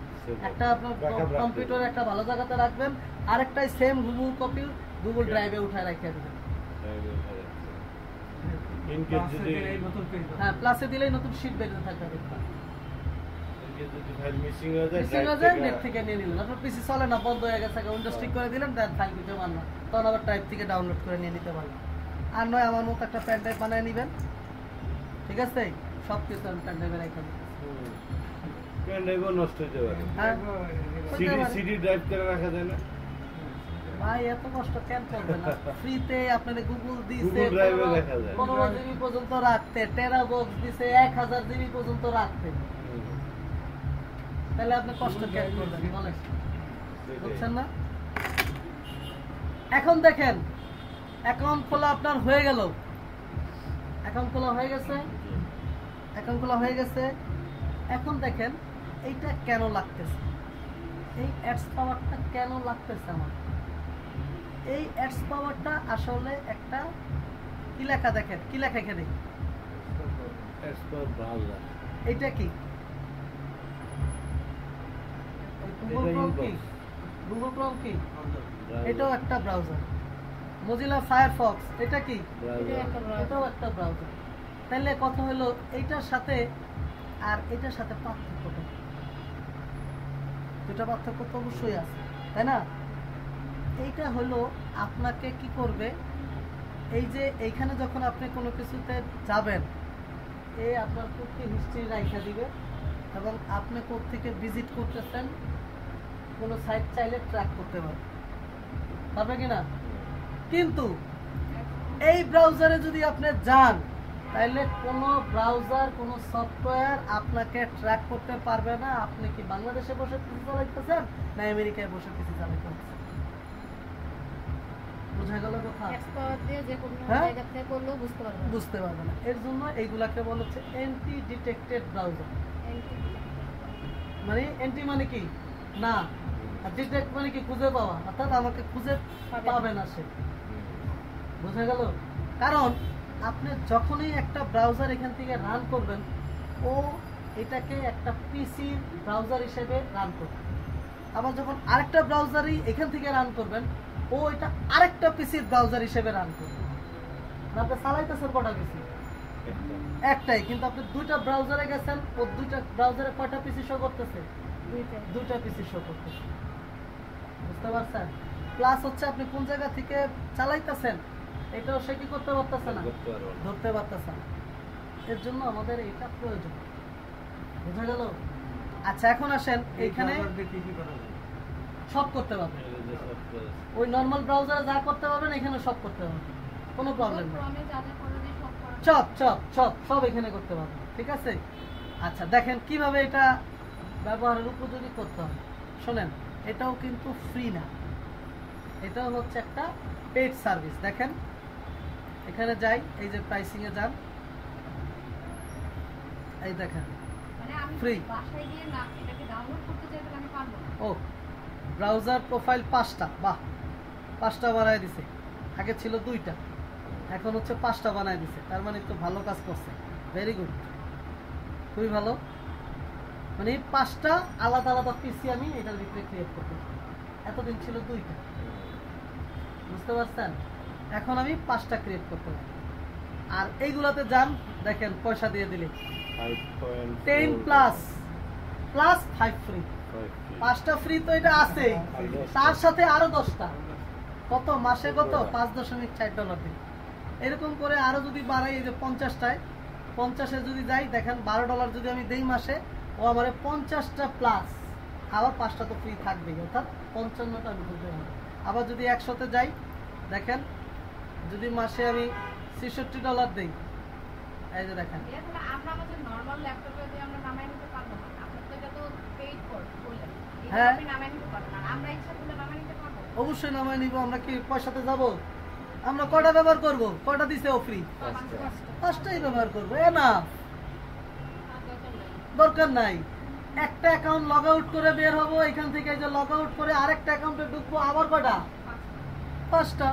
একটা আপনার কম্পিউটারে একটা ভালো জায়গাতে রাখবেন, আরেকটাই সেম হুবহু কপি গুগল ড্রাইভে উঠায় রেখে দেবেন। ইনকেস যদি এই নতুন পেজ হবে। হ্যাঁ, প্লাসে দিলেই নতুন শীট বের হতে থাকবে। ইনকেস যদি ফাইল মিসিং হয়ে যায়, মিসিং হয়ে যায়, নেট থেকে নিয়ে নিলেন। আপনার পিসি চলে না, বন্ধ হয়ে গেছে, উইন্ডোজ ঠিক করে দিলেন, দেন ফাইল দিতে পারেন না, তখন আবার টাইপ থেকে ডাউনলোড করে নিয়ে নিতে পারবেন। আর নয় আমার মতো একটা প্যান ড্রাইভ বানিয়ে নেবেন, ঠিক আছে? সব কিছু আমি প্যান ড্রাইভে রেখে দেবো। পেন ড্রাইভও নষ্ট হতে পারে। হ্যাঁ, সিডি ড্রাইভ করে রাখা যায় না? ভাই এত কষ্ট কেন করবেন না? ফ্রিতে আপনাদের গুগল দিছে Google Drive এ দেখা যায়। 15 জিবি পর্যন্ত রাখতে, টেরা বক্স দিছে 1000 জিবি পর্যন্ত রাখতে। তাহলে আপনি কষ্ট কেন করবেন বলেন? বুঝছেন না? এখন দেখেন, অ্যাকাউন্ট খোলা আপনার হয়ে গেল, অ্যাকাউন্ট খোলা হয়ে গেছে, অ্যাকাউন্ট খোলা হয়ে গেছে। এখন দেখেন এইটা কেন লাগতেছে, এই অ্যাডস পাওয়ারটা কেন লাগতেছে আমার। এই অ্যাডস পাওয়ারটা আসলে একটা কি লেখা, দেখেন কি লেখা এখানে, এক্সপার্ট ব্রাউজার। এইটা কি গুগল ক্রোম কি, গুগল ক্রোম কি, এটাও একটা ব্রাউজার। মজিলা ফায়ারফক্স এটা কি, এটাও একটা ব্রাউজার। তাহলে কথা হলো এইটার সাথে আর এটার সাথে পার্থক্যটা, দুটা পার্থক্য তো অবশ্যই আছে, তাই না? এইটা হলো আপনাকে কি করবে, এই যে এইখানে যখন আপনি কোনো কিছুতে যাবেন, এই আপনার কুকি হিস্ট্রি রাখা দিবে, এবং আপনি কোত্থেকে ভিজিট করতেছেন কোনো সাইট চাইলে ট্র্যাক করতে পারবে কিনা। কিন্তু এই ব্রাউজারে যদি আপনি যান, তাহলে কোনো ব্রাউজার, কোনো সফটওয়্যার আপনাকে ট্র্যাক করতে পারবে না আপনি কি বাংলাদেশে বসে কিছু চালাইতেছেন না আমেরিকায় বসে কিছু চালাইতেছেন। বুঝা গেল কথা? এক্সপার্ট দিয়ে যে কোনো হ্যাঁ? জায়গা থেকে করলেও বুঝতে পারবে না। বুঝতে পারবে না। এর জন্য এইগুলাকে বলা হচ্ছে অ্যান্টি ডিটেক্টেড ব্রাউজার। মানে এন্ট্রি মানে কি না, আর ডিটেক্ট মানে কি খুঁজে পাওয়া, অর্থাৎ আমাকে খুঁজে পাবে না সে। বুঝা গেল? কারণ আপনি যখনই একটা ব্রাউজার এখান থেকে রান করবেন, ও এটাকে একটা পিসি ব্রাউজার হিসেবে রান করবে। আবার যখন আরেকটা ব্রাউজারই এখান থেকে রান করবেন, ও এটা আরেকটা পিসির ব্রাউজার হিসেবে রান করবে। আপনি চালাইতেছেন কটা পিসি? একটাই, কিন্তু আপনি দুইটা ব্রাউজারে গেছেন, ও দুইটা ব্রাউজারে কয়টা পিসি শো করতেছে? দুইটা পিসি শো করতেছে। বুঝতে পারছেন? প্লাস হচ্ছে আপনি কোন জায়গা থেকে চালাইতেছেন এটাও সে কি করতে পারতেছে না, ধরতে পারতেছে না। এর জন্য আমাদের এটা প্রয়োজন। বুঝা গেল? আচ্ছা, এখন আসেন এইখানে সব করতে পারবেন। ওই নরমাল ব্রাউজারে যা করতে পারবেন এখানে সব করতে পারবেন, কোনো প্রবলেম নেই। সব এখানে করতে পারবেন, ঠিক আছে? আচ্ছা, দেখেন কিভাবে এটা ব্যবহারের উপযোগী করতে হবে। শোনেন, এটাও কিন্তু ফ্রি না, এটাও হচ্ছে একটা পেইড সার্ভিস। দেখেন এখানে যাই, এই যে প্রাইসিং এ যান, এই দেখেন ফ্রি। ও ব্রাউজার প্রোফাইল 5টা, বাহ, 5টা বানায় দিছে। আগে ছিল 2টা, এখন হচ্ছে 5টা বানায় দিছে। তার মানে তো ভালো কাজ করছে, ভেরি গুড, খুবই ভালো। মানে 5টা আলাদা আলাদা পিসি আমি এটার ভিতরে ক্রিয়েট করতে, এতদিন ছিল 2টা। বুঝতে পারছেন? এখন আমি 5টা ক্রিয়েট করতে পারি। আর এইগুলাতে যান, দেখেন পয়সা দিয়ে দিলে 10 প্লাস 5 ফ্রি, 5টা ফ্রি তো এটা আছেই, তার সাথে আরো 10টা। কত মাসে? কত? $5.4 দিন। এরকম করে আরো যদি বাড়াই, এই যে 50টায়, 50-এ যদি যাই, দেখেন $12 যদি আমি দেই মাসে, ও আমার 50টা প্লাস আবার 5টা তো ফ্রি থাকবেই, অর্থাৎ 55টা আমি খুঁজে পাবো। আবার যদি 100-তে যাই, দেখেন যদি মাসে আমি $66 দেই, এই যে দেখেন, হ্যাঁ অবশ্যই নামায় নিব। আমরা কি পয়সাতে যাব? আমরা কয়টা ব্যবহার করব? কয়টা দিছে ও ফ্রি? 5টাই ব্যবহার করবো, এ না দরকার নাই। একটা অ্যাকাউন্ট লগ আউট করে বের হবো এখান থেকে, যে লগ আউট করে আরেকটা অ্যাকাউন্টে ঢুকবো, আবার কয়টা? 5টা।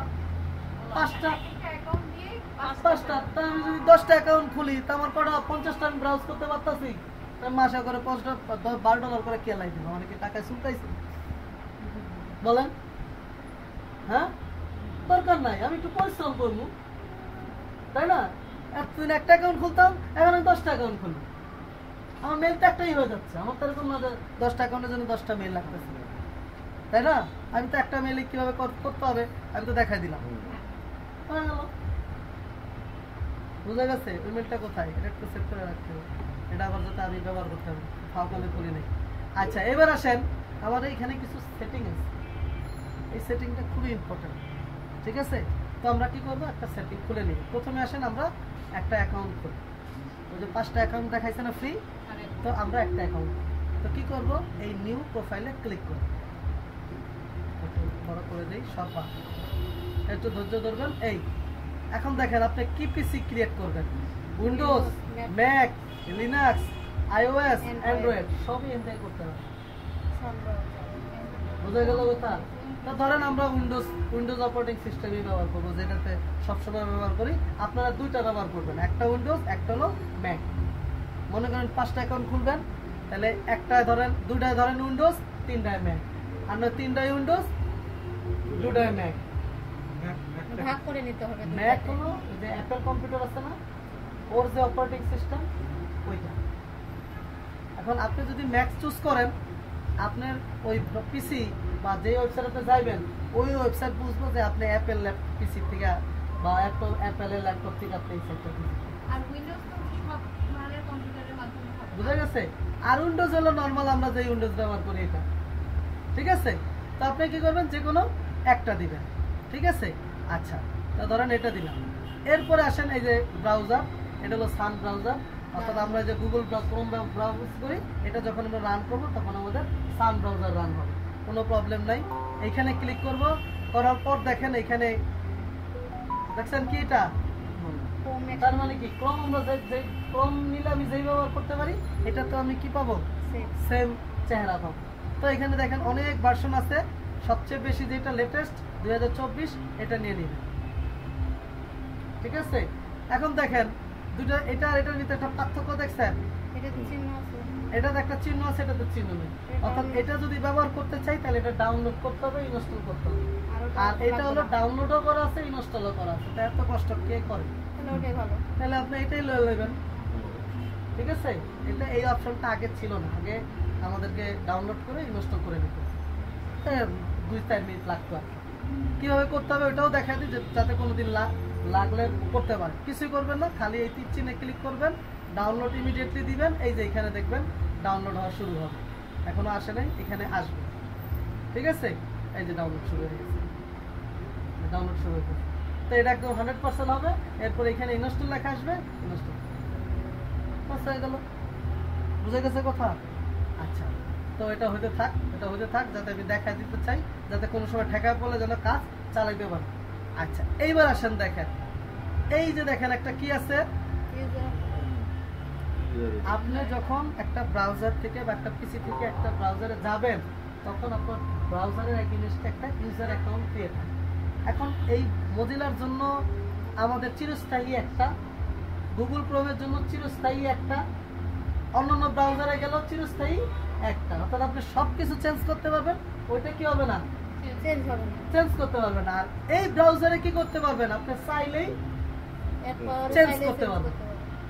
তা আমি যদি 10টা অ্যাকাউন্ট খুলি, তা আমার কটা? 50টা আমি ব্রাউজ করতে পারতাছি। মাসে করে $12 করে কে লাই দিব? মানে কি টাকায় চুলতাইছে? বলেন, হ্যাঁ? দরকার নাই, আমি একটু পরিশ্রম করবো, তাই না? এতদিন একটা অ্যাকাউন্ট খুলতাম, এখন আমি 10টা অ্যাকাউন্ট খুলবো। আমার মেল তো একটাই হয়ে যাচ্ছে। আমার তো এরকম না 10টা অ্যাকাউন্টের জন্য 10টা মেল লাগতেছে, তাই না? আমি তো একটা মেলে কিভাবে করতে হবে আমি তো দেখাই দিলাম, হয়ে গেল। বুঝা গেছে? ওই মেলটা কোথায়? এটা একটু সেভ করে রাখতে হবে, এটা আবার যাতে আমি ব্যবহার করতে হবে, ফাউকালে করি নাই। আচ্ছা, এবার আসেন, আমার এখানে কিছু সেটিং আছে, এই সেটিংটা খুবই ইম্পর্টেন্ট, ঠিক আছে? তো আমরা কি করবো? একটা সেটিং খুলে নিই। প্রথমে আসেন আমরা একটা অ্যাকাউন্ট করি, ওই যে 5টা অ্যাকাউন্ট দেখাইছে না ফ্রি, তো আমরা একটা অ্যাকাউন্ট, তো কি করব? এই নিউ প্রোফাইলে ক্লিক করব, বড় করে দেই, সব একটু ধৈর্য ধরবেন। এই এখন দেখেন আপনি কি পিসি ক্রিয়েট করবেন, Windows, Mac, Linux, iOS, Android সবই এনজয় করতে হবে। বুঝা গেল কথা? তো ধরেন আমরা উইন্ডোজ অপারেটিং সিস্টেমই ব্যবহার করবো, যেটাতে সবসময় ব্যবহার করি। আপনারা 2টা ব্যবহার করবেন, একটা উইন্ডোজ, একটা হলো ম্যাক। মনে করেন 5টা অ্যাকাউন্ট খুলবেন, তাহলে একটায় ধরেন, 2টায় ধরেন উইন্ডোজ, 3টায় ম্যাক। আর 3টায় উইন্ডোজ, 2টায় ম্যাক। ভাগ করে নিতে হবে। ম্যাক হলো যে অ্যাপল কম্পিউটার আছে না, ওর যে অপারেটিং সিস্টেম ওইটা। এখন আপনি যদি ম্যাক চুজ করেন, আপনার ওই পিসি বা যে ওয়েবসাইটে যাইবেন, ওই ওয়েবসাইট বুঝবো যে আপনি অ্যাপেল পিসি থেকে বা অ্যাপেলের ল্যাপটপ থেকে আপনি এই সেটটা আর উইন্ডোজ তো সব ধরনের কম্পিউটারের মাধ্যমে হবে। বুঝা গেছে? আর উইন্ডোজ হলো নরমাল আমরা যে উইন্ডোজ ব্যবহার করি এটা, ঠিক আছে? তো আপনি কি করবেন? যে কোনো একটা দিবেন, ঠিক আছে? আচ্ছা, তো ধরেন এটা দিলাম। এরপরে আসেন এই যে ব্রাউজার, এটা হলো সান ব্রাউজার, অর্থাৎ আমরা যে গুগল ক্রোম ব্রাউজ করি, এটা যখন আমরা রান করবো তখন আমাদের সান ব্রাউজার রান হবে, কোনো প্রবলেম নাই। এইখানে ক্লিক করব, করার পর দেখেন এইখানে দেখছেন কি এটা, তার মানে কি ক্রোম, আমরা যে ক্রোম নিলে আমি যেই ব্যবহার করতে পারি, এটা তো আমি কি পাবো? সেম চেহারা পাবো। তো এখানে দেখেন অনেক ভার্সন আছে, সবচেয়ে বেশি যেটা লেটেস্ট 2024 এটা নিয়ে নেবেন। ঠিক আছে, এখন দেখেন দুটো, এটা আর এটার ভিতরে একটা পার্থক্য দেখছেন? এটা তো চিহ্ন আছে। এটাতে একটা চিহ্ন আছে, এটাতে চিহ্ন নেই। অর্থাৎ এটা যদি ব্যবহার করতে চাই তাহলে এটা ডাউনলোড করতে হবে, ইনস্টল করতে হবে। আর এটা হলো ডাউনলোডও করা আছে, ইনস্টলও করা আছে। তাই এত কষ্ট কে করে? তাহলে ওটাই ভালো। তাহলে আপনি এটাই লয়ে নেবেন। ঠিক আছে, এটা এই অপশনটা আগে ছিল না, আগে আমাদেরকে ডাউনলোড করে ইনস্টল করে নিতে হবে। 2-4 মিনিট লাগতো আর কি। কিভাবে করতে হবে ওটাও দেখা দিই, যাতে কোনোদিন লাগলে করতে পারে। কিছুই করবেন না, খালি এই তীর চিহ্নে ক্লিক করবেন, ডাউনলোড ইমিডিয়েটলি দিবেন। এই যে এখানে দেখবেন ডাউনলোড হওয়া শুরু হবে, এখনো আসে নাই, এখানে আসবে। ঠিক আছে, এই যে ডাউনলোড শুরু হয়ে গেছে, ডাউনলোড শুরু হয়ে গেছে। তো এটা একদম 100% হবে। এরপর এখানে ইনস্টল লেখা আসবে, ইনস্টল হয়ে গেল। বুঝে গেছে কথা? আচ্ছা, তো এটা হইতে থাক, এটা হইতে থাক, যাতে আমি দেখা দিতে চাই, যাতে কোনো সময় ঠেকায় পড়লে যেন কাজ চালাইতে পারে। আচ্ছা, এইবার আসেন দেখেন, এই যে দেখেন একটা কি আছে, আপনি যখন একটা ব্রাউজার থেকে বা একটা পিসি থেকে একটা ব্রাউজারে যাবেন, তখন আপনার ব্রাউজারের এগেইনস্টে একটা ইউজার অ্যাকাউন্ট ক্রিয়েট হয়। এখন এই মজিলার জন্য আমাদের চিরস্থায়ী একটা, গুগল ক্রোমের জন্য চিরস্থায়ী একটা, অন্যান্য ব্রাউজারে গেলেও চিরস্থায়ী একটা। অর্থাৎ আপনি সবকিছু চেঞ্জ করতে পারবেন, ওইটা কি হবে না, চেঞ্জ হবে না, চেঞ্জ করতে পারবেন না। আর এই ব্রাউজারে কি করতে পারবেন, আপনি চাইলেই চেঞ্জ করতে পারবেন।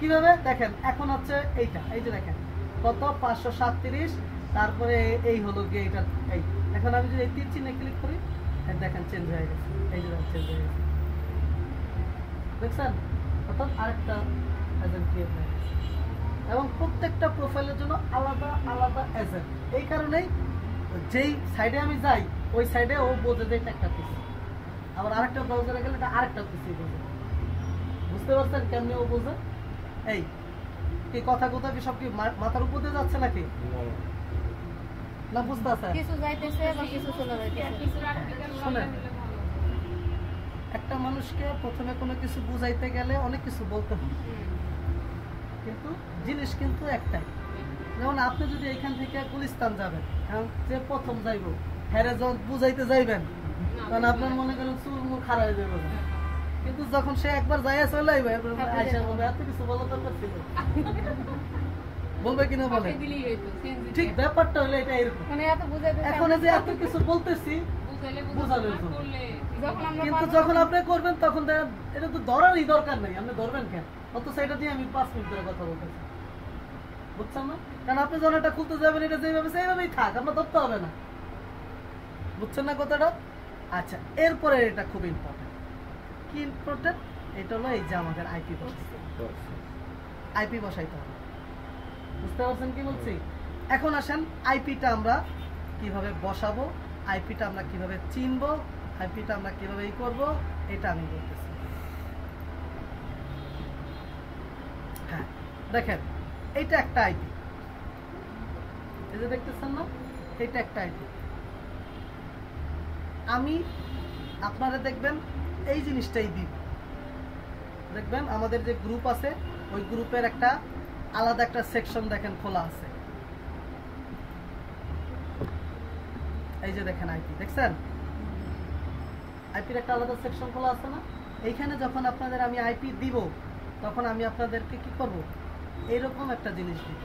কিভাবে দেখেন, এখন হচ্ছে এইটা, এই যে দেখেন কত 537, তারপরে এই হলো গিয়ে এটা, এই এখন আমি যদি এই তীর চিহ্নে ক্লিক করি, দেখেন চেঞ্জ হয়ে গেছে, এই যে চেঞ্জ হয়ে গেছে, দেখছেন? অর্থাৎ আরেকটা এজেন্ট ক্রিয়েট হয়ে গেছে। এবং প্রত্যেকটা প্রোফাইলের জন্য আলাদা আলাদা এজেন্ট। এই কারণেই যেই সাইডে আমি যাই ওই সাইডে ও বোঝে যে এটা একটা পিসি, আবার আরেকটা ব্রাউজারে গেলে এটা আরেকটা পিসি বোঝে। বুঝতে পারছেন কেমনি ও বোঝে? এই কি কথা কি সব কি মাথার উপর দিয়ে যাচ্ছে নাকি না? বুঝতে আছে? কিছু যাইতেছে বা কিছু চলে যাইতেছে। শুনেন, একটা মানুষকে প্রথমে কোনো কিছু বুঝাইতে গেলে অনেক কিছু বলতে হয়, কিন্তু জিনিস কিন্তু একটাই। যেমন আপনি যদি এখান থেকে গুলিস্তান যাবেন, যে প্রথম যাইব হ্যাঁ যখন বুঝাইতে যাইবেন, তখন আপনার মনে করেন চুল মুখ খারাপ হয়ে যাবে। কিন্তু যখন সে একবার যাইয়া চলে আইবে, আইসা বলবে এত কিছু বলা দরকার ছিল, বলবে কিনা বলে? ঠিক ব্যাপারটা হলো এটা এরকম। মানে এত বুঝাইতে এখন যে এত কিছু বলতেছি বুঝানোর জন্য, যখন আমরা কিন্তু যখন আপনি করবেন তখন এটা তো ধরারই দরকার নেই, আপনি ধরবেন কেন? অথচ এটা দিয়ে আমি 5 মিনিট ধরে কথা বলতেছি, বুঝছেন না? কারণ আপনি যখন এটা খুলতে যাবেন, এটা যেভাবে সেইভাবেই থাক, আপনার ধরতে হবে না। বুঝছেন না কথাটা? আচ্ছা, এরপরে এটা খুব ইম্পর্টেন্ট। কি ইম্পর্টেন্ট? এটা হলো এই যে আমাদের আইপি বসাইতে, আইপি বসাইতে হবে। বুঝতে পারছেন কি বলছি? এখন আসেন আইপিটা আমরা কিভাবে বসাবো, আইপিটা আমরা কিভাবে চিনবো, আইপিটা আমরা কিভাবে ই করবো, এটা আমি বলতেছি। হ্যাঁ দেখেন, এইটা একটা আইপি, এই যে দেখতেছেন না, এটা একটা আইপি। আমি আপনারা দেখবেন এই জিনিসটাই দিব, দেখবেন আমাদের যে গ্রুপ আছে ওই গ্রুপের একটা আলাদা একটা সেকশন দেখেন খোলা আছে, এই যে দেখেন আইপি, দেখছেন আইপির একটা আলাদা সেকশন খোলা আছে না? এইখানে যখন আপনাদের আমি আইপি দিব, তখন আমি আপনাদেরকে কি করব, এরকম একটা জিনিস দিব,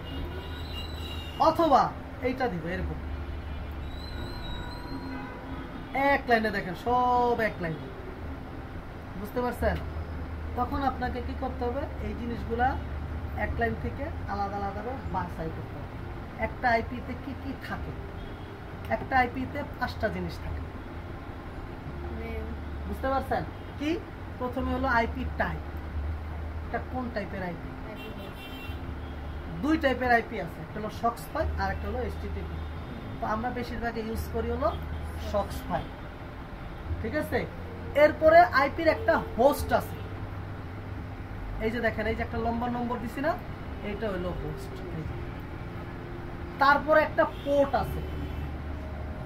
অথবা এইটা দিব এরকম এক লাইনে, দেখেন সব এক লাইনে। বুঝতে পারছেন? তখন আপনাকে কি করতে হবে, এই জিনিসগুলা এক লাইন থেকে আলাদা আলাদা বাছাই করতে হবে। একটা আইপিতে কি কি থাকে, একটা আইপিতে 5টা জিনিস থাকে। বুঝতে পারছেন কি? প্রথমে হলো আইপি টাইপ, এটা কোন টাইপের আইপি? 2 টাইপের আইপি আছে, একটা হলো SOCKS5 আর একটা হলো HTTP। তো আমরা বেশিরভাগ ইউজ করি হলো SOCKS5, ঠিক আছে? এরপরে আইপির একটা হোস্ট আছে, এই যে দেখেন এই যে একটা লম্বা নম্বর দিছি না, এইটা হলো হোস্ট। তারপরে একটা পোর্ট আছে,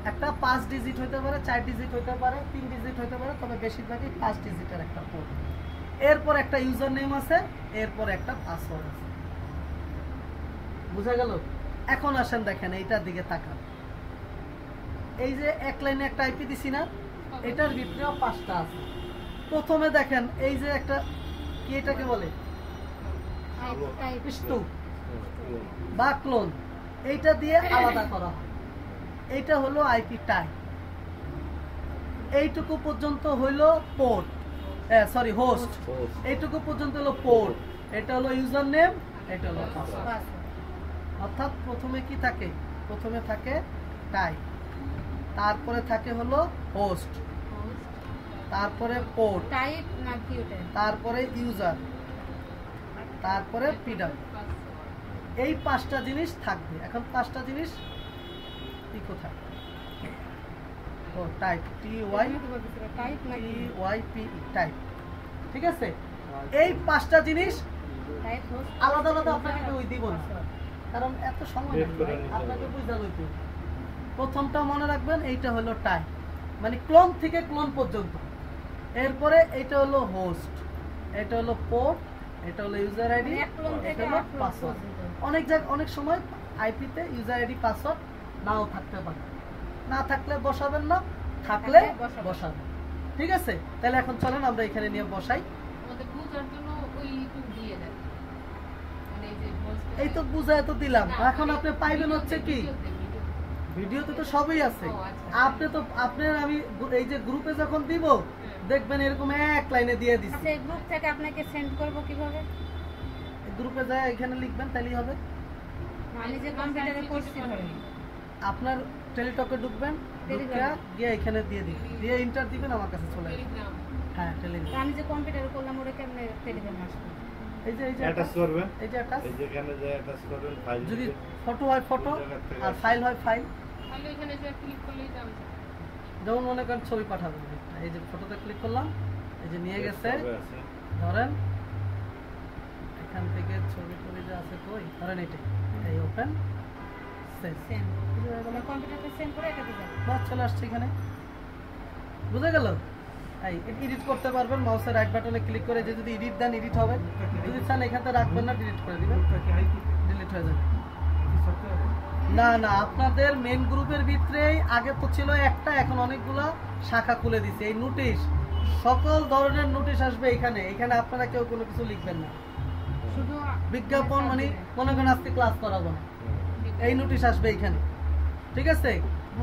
একটা 5 ডিজিট হইতে পারে, 4 ডিজিট হইতে পারে, 3 ডিজিট হইতে পারে, তবে বেশিরভাগই 5 ডিজিটের একটা পোর্ট। এরপর একটা ইউজার নেম আছে, এরপর একটা পাসওয়ার্ড আছে। বুঝা গেল? এখন আসেন দেখেন এইটার দিকে তাকান, এই যে এক লাইনে একটা আইপি দিছি না, এটার ভিতরেও 5টা আছে। প্রথমে দেখেন এই যে একটা কি এটাকে বলে টাইপ স্তূপ বা ক্লোন, এইটা দিয়ে আলাদা করা হয়। এইটা হলো আইপি টাইপ। এইটুকু পর্যন্ত হইলো পোর্ট, সরি হোস্ট, এইটুকু পর্যন্ত হলো পোর্ট, এটা হলো ইউজার নেম, এটা হলো পাসওয়ার্ড। পাসওয়ার্ড অর্থাৎ প্রথমে কি থাকে, প্রথমে থাকে টাইপ, তারপরে থাকে হলো হোস্ট, তারপরে পোর্ট, টাইপ না কি ওটা তারপরে ইউজার, তারপরে পিডাম। এই 5টা জিনিস থাকবে। এখন 5টা জিনিস কি কোথায়, ও টাইপ, টি ওয়াই টাইপ না কি পি টাইপ, ঠিক আছে। এই 5টা জিনিস টাইপ হোস্ট আলাদা আলাদা আপনাকে ওই দিব না, কারণ এত সময় বের নেই করে ভাই, নিতে আপনাকে হবে। বুঝতে হইতে। প্রথমটা মনে রাখবেন, এইটা হলো টাইপ, মানে ক্লোন থেকে ক্লোন পর্যন্ত। এরপরে এটা হলো হোস্ট, এটা হলো পোর্ট, এটা হলো ইউজার আইডি, মানে এক ক্লোন থেকে এটা হলো এক ক্লোন পাসওয়ার্ড। পর্যন্ত। অনেক সময় আইপিতে ইউজার আইডি পাসওয়ার্ড নাও থাকতে পারে, না থাকলে বসাবেন না, থাকলে থাকলে বসাবেন। বসাবেন, ঠিক আছে। তাহলে এখন চলেন আমরা এখানে নিয়ে বসাই। আমাদের বুঝার জন্য ওই ইউটিউব দিয়ে দেন, মানে এই যে এই তো বুঝায় তো দিলাম, এখন আপনি পাইবেন হচ্ছে কি ভিডিওতে তো সবই আছে। ও, আচ্ছা। আপনি তো আপনার আমি এই যে গ্রুপে যখন দিব দেখবেন এরকম এক লাইনে দিয়ে দিচ্ছি। আচ্ছা এই গ্রুপ থেকে আপনাকে সেন্ড করব কিভাবে? গ্রুপে যায় এখানে লিখবেন, তাহলেই হবে। আমি যে কম্পিউটারে করছি ধরেন আপনার টেলিটকে ঢুকবেন, ঢুকে গিয়ে এখানে দিয়ে দিবেন, দিয়ে ইন্টার দিবেন, আমার কাছে চলে আসবে। টেলিগ্রাম হ্যাঁ টেলিগ্রাম, আমি যে কম্পিউটারে করলাম ওটা কেমনে টেলিগ্রাম আসবে? এই যে অ্যাটাচ করবেন, এই যে attach, এই যেখানে যে অ্যাটাচ করবেন ফাইল যদি ফটো হয় ফটো ওই জায়গা থেকে আর ফাইল হয় ফাইল। তাহলে এখানে যে ক্লিক করলেই যাবে। যেমন মনে করেন ছবি পাঠাবেন, এই যে ফটোতে ক্লিক করলাম, এই যে নিয়ে গেছে, ধরেন এখান থেকে ছবি টবি যে আছে কই, ধরেন এটাই, এই ওপেন সেভ, সেন্ড আমার কম্পিউটারে সেন্ড করে এটা দিবেন। বাস চলে আসছে এখানে, বুঝে গেল। এই এডিট করতে পারবেন, মাউসের রাইট বাটনে ক্লিক করে যে যদি এডিট দেন এডিট হবে, যদি চান এখানে রাখবেন না ডিলিট করে দিবেন, ডিলিট হয়ে যাবে। না না, আপনাদের মেন গ্রুপের ভিতরেই আগে তো ছিল একটা, এখন অনেকগুলো শাখা খুলে দিছে। এই নোটিশ, সকল ধরনের নোটিশ আসবে এখানে, এখানে আপনারা কেউ কোনো কিছু লিখবেন না, শুধু বিজ্ঞাপন মানে মনে করেন আজকে ক্লাস করাবো না, এই নোটিশ আসবে এখানে, ঠিক আছে।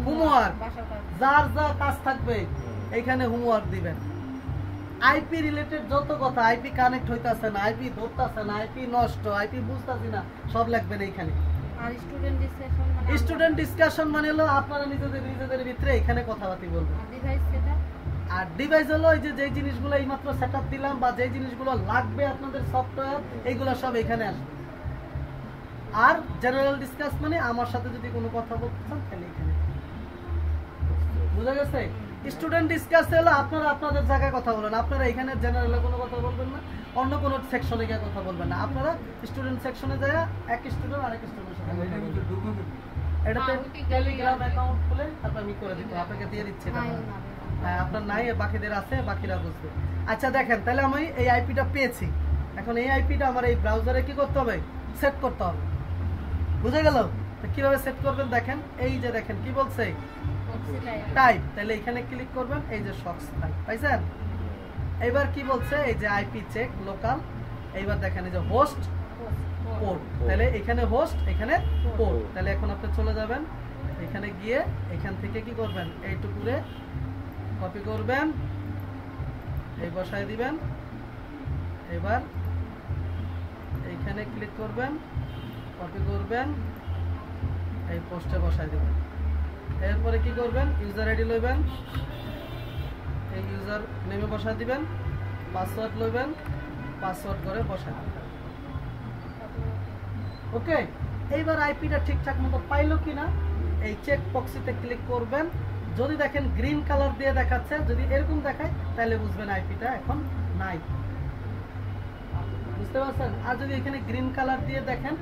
হোমওয়ার্ক, বাসার কাজ যার যা কাজ থাকবে এইখানে হোমওয়ার্ক দিবেন। আইপি রিলেটেড যত কথা, আইপি কানেক্ট হইতাছে না, আইপি ধরতাছে না, আইপি নষ্ট, আইপি বুঝতাছি না, সব লিখবেন এইখানে। আর স্টুডেন্ট ডিসকাশন মানে স্টুডেন্ট ডিসকাশন মানে হলো আপনারা নিজেদের ভিতরে এখানে কথাবার্তা বলবেন। ডিভাইস সেটা আর ডিভাইস হলো এই যে যেই জিনিসগুলো এইমাত্র সেটআপ দিলাম বা যেই জিনিসগুলো লাগবে আপনাদের সফটওয়্যার, এইগুলো সব এখানে আসবে। আর জেনারেল ডিসকাস মানে আমার সাথে যদি কোনো কথা বলতে চান তাহলে এখানে, বুঝা গেছে। স্টুডেন্ট ডিসকাস হলো আপনারা আপনাদের জায়গায় কথা বলেন, আপনারা এখানে জেনারেলে কোনো কথা বলবেন না, অন্য কোনো সেকশনে গিয়ে কথা বলবেন না, আপনারা স্টুডেন্ট সেকশনে যায় এক স্টুডেন্ট আরেক স্টুডেন্টের সাথে কথা বলবেন। এটাতে টেলিগ্রাম অ্যাকাউন্ট খুলে তারপর আমি করে দিব, আপনাকে দিয়ে দিচ্ছি এটা। নাই না হ্যাঁ, আপনার নাই, বাকিদের আছে, বাকিরা বুঝবে। আচ্ছা দেখেন, তাহলে আমি এই আইপিটা পেয়েছি, এখন এই আইপিটা আমার এই ব্রাউজারে কি করতে হবে, সেট করতে হবে, বুঝে গেল। তো কিভাবে সেট করবেন দেখেন, এই যে দেখেন কি বলছে টাইপ, তাহলে এখানে ক্লিক করবেন, এই যে শক্স টাইপ পাইছেন। এইবার কি বলছে, এই যে আইপি চেক লোকাল, এইবার দেখেন এই যে হোস্ট পোর্ট, তাহলে এখানে হোস্ট, এখানে পোর্ট। তাহলে এখন আপনি চলে যাবেন এখানে, গিয়ে এখান থেকে কি করবেন, এইটুকুরে কপি করবেন, এই বসায় দিবেন, এবার এইখানে ক্লিক করবেন, কপি করবেন, এই পোস্টে বসায় দিবেন। এরপরে কি করবেন, ইউজার আইডি লইবেন, এই ইউজার নেমে বসায় দিবেন, পাসওয়ার্ড লইবেন, পাসওয়ার্ড করে বসায় দিবেন। ওকে, এইবার আইপিটা ঠিকঠাক মতো পাইলো কিনা এই চেক বক্সিতে ক্লিক করবেন। যদি দেখেন গ্রিন কালার দিয়ে দেখাচ্ছে, যদি এরকম দেখায় তাহলে বুঝবেন আইপিটা এখন নাই, বুঝতে পারছেন। আর যদি এখানে গ্রিন কালার দিয়ে দেখেন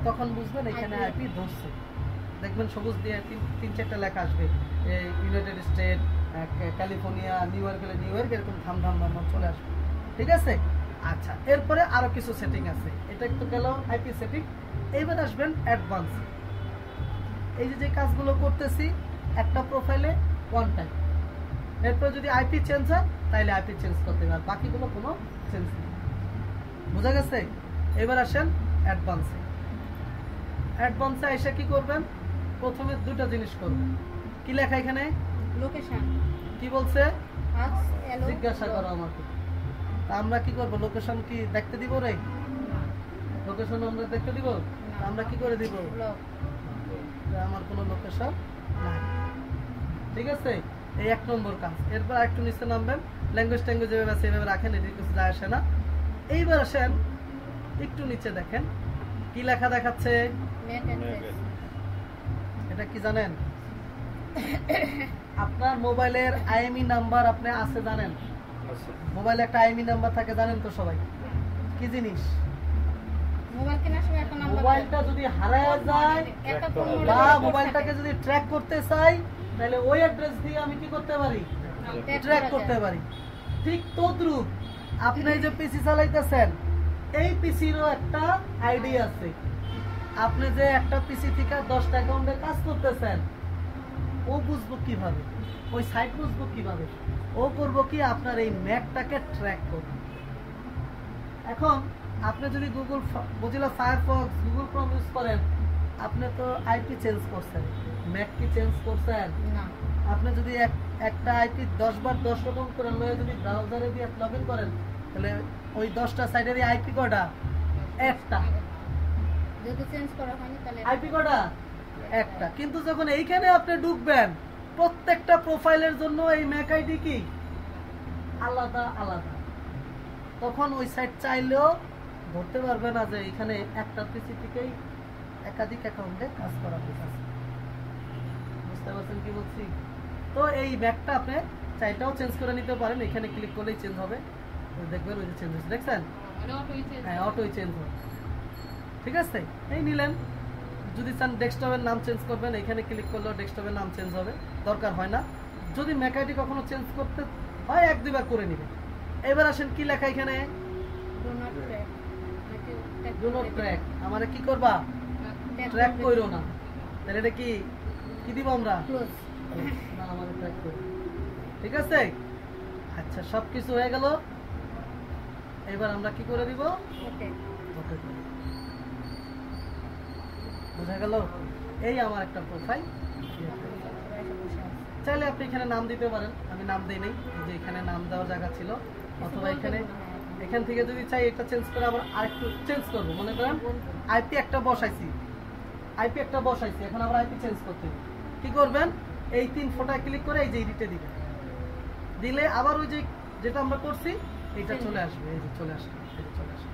তখন বুঝবেন এখানে আইপি ধরছে। দেখবেন সবুজ দিয়ে তিন চারটা লেখা আসবে, United state, California, new York, এরকম ধাম ধাম ধাম ধাম চলে আসবে, ঠিক আছে। আচ্ছা, এরপরে আরো কিছু সেটিং আছে, এটা একটু গেল আইপি সেটিং। এইবার আসবেন অ্যাডভান্স, এই যে কাজগুলো করতেছি একটা প্রোফাইলে ওয়ান টাইম, এরপর যদি আইপি চেঞ্জ হয় তাহলে আইপি চেঞ্জ করতে হবে, আর বাকিগুলো কোনো চেঞ্জ নেই। বোঝা গেছে? এবার আসেন অ্যাডভান্সে। অ্যাডভান্সে এসে কি করবেন? প্রথমে দুটো জিনিস করবেন। কি লেখা এখানে? লোকেশন কি বলছে? আক্স এলো জিজ্ঞাসা করো আমাকে। তা আমরা কি করব? লোকেশন কি দেখতে দিব রে? লোকেশন আমরা দেখতে দিব? তা আমরা কি করে দিব? ব্লক যে আমার কোনো লোকেশন নাই। ঠিক আছে, এই এক নম্বর কাজ। এরপর একটু নিচে নামবেন, ল্যাঙ্গুয়েজ ট্যাঙ্গুয়েজ যেভাবে আছে এভাবে রাখেন, এদিকে কিছু যায় আসে না। এইবার আসেন একটু নিচে দেখেন কি লেখা দেখাচ্ছে। ম্যাক অ্যাড্রেস এটা কি জানেন? আপনার মোবাইলের আইএমই নাম্বার আপনি আছে জানেন? আচ্ছা মোবাইলে একটা আইএমই নাম্বার থাকে জানেন তো সবাই? কি জিনিস? মোবাইল কেনার সময় একটা নাম্বার মোবাইলটা যদি হারায় যায় একটা ফোন বা মোবাইলটাকে যদি ট্র্যাক করতে চাই তাহলে ওই অ্যাড্রেস দিয়ে আমি কি করতে পারি? ট্র্যাক করতে পারি। ঠিক তদ্রূপ আপনি যে পিসি চালাইতেছেন এই পিসিরও একটা আইডি আছে। আপনি যে একটা পিসি থেকে 10টা অ্যাকাউন্টে কাজ করতেছেন ও বুঝবো কিভাবে? ওই সাইট বুঝবো কিভাবে? ও করবো কি? আপনার এই ম্যাকটাকে ট্র্যাক করবে। এখন আপনি যদি Mozilla Firefox, Google Chrome use করেন, আপনি তো আইপি চেঞ্জ করছেন, ম্যাক কি চেঞ্জ করছেন? না আপনি যদি একটা আইপি 10 বার 10 রকম করে লয়ে যদি ব্রাউজারে দিয়ে লগ ইন করেন তাহলে ওই 10টা সাইটেরই আইপি কয়টা? একটা। যদি চেঞ্জ করা হয়নি তাহলে আইপি কয়টা? একটা। কিন্তু যখন এইখানে আপনি ঢুকবেন প্রত্যেকটা প্রোফাইলের জন্য এই ম্যাক আইডি কি আলাদা আলাদা। তখন ওই সাইট চাইলেও ধরতে পারবে না যে এখানে একটা পিসি থেকেই একাধিক অ্যাকাউন্টে কাজ করা হয়েছে। বুঝতে পারছেন কি বলছি? তো এই ম্যাকটা আপনি চাইটাও চেঞ্জ করে নিতে পারেন, এখানে ক্লিক করলেই চেঞ্জ হবে। দেখবেন ওই যে চেঞ্জ হচ্ছে, দেখছেন? মানে অটোই চেঞ্জ হ্যাঁ, অটোই চেঞ্জ হবে। ঠিক আছে, এই নিলেন। যদি চান ডেস্কটপের নাম চেঞ্জ করবেন, এখানে ক্লিক করলেও ডেস্কটপের নাম চেঞ্জ হবে, দরকার হয় না। যদি ম্যাক আইডি কখনো চেঞ্জ করতে হয় 1-2 বার করে নেবেন। এবার আসেন কি লেখা এখানে? Do not track do not track. আমারে কি করবা? ট্র্যাক কইরো না। তাহলে এটা কি কি দিব আমরা? ক্লোজ না, আমারে ট্র্যাক করো। ঠিক আছে, আচ্ছা সবকিছু হয়ে গেল। এবার আমরা কি করে দিব? ওকে ওকে করে। বুঝা গেল? এই আমার একটা প্রোফাইল। চাইলে আপনি এখানে নাম দিতে পারেন, আমি নাম দেই নাই, এই যে এখানে নাম দেওয়ার জায়গা ছিল। অথবা এখান থেকে যদি চাই এটা চেঞ্জ করে আবার আরেকটু চেঞ্জ করবো। মনে করেন আইপি একটা বসাইছি, এখন আবার আইপি চেঞ্জ করতে হবে। কি করবেন? এই 3 ফোটায় ক্লিক করে এই যে এডিটে দিবেন, দিলে আবার ওই যে যেটা আমরা করছি এটা চলে আসবে। এই যে চলে আসবে, এই যে চলে আসবে।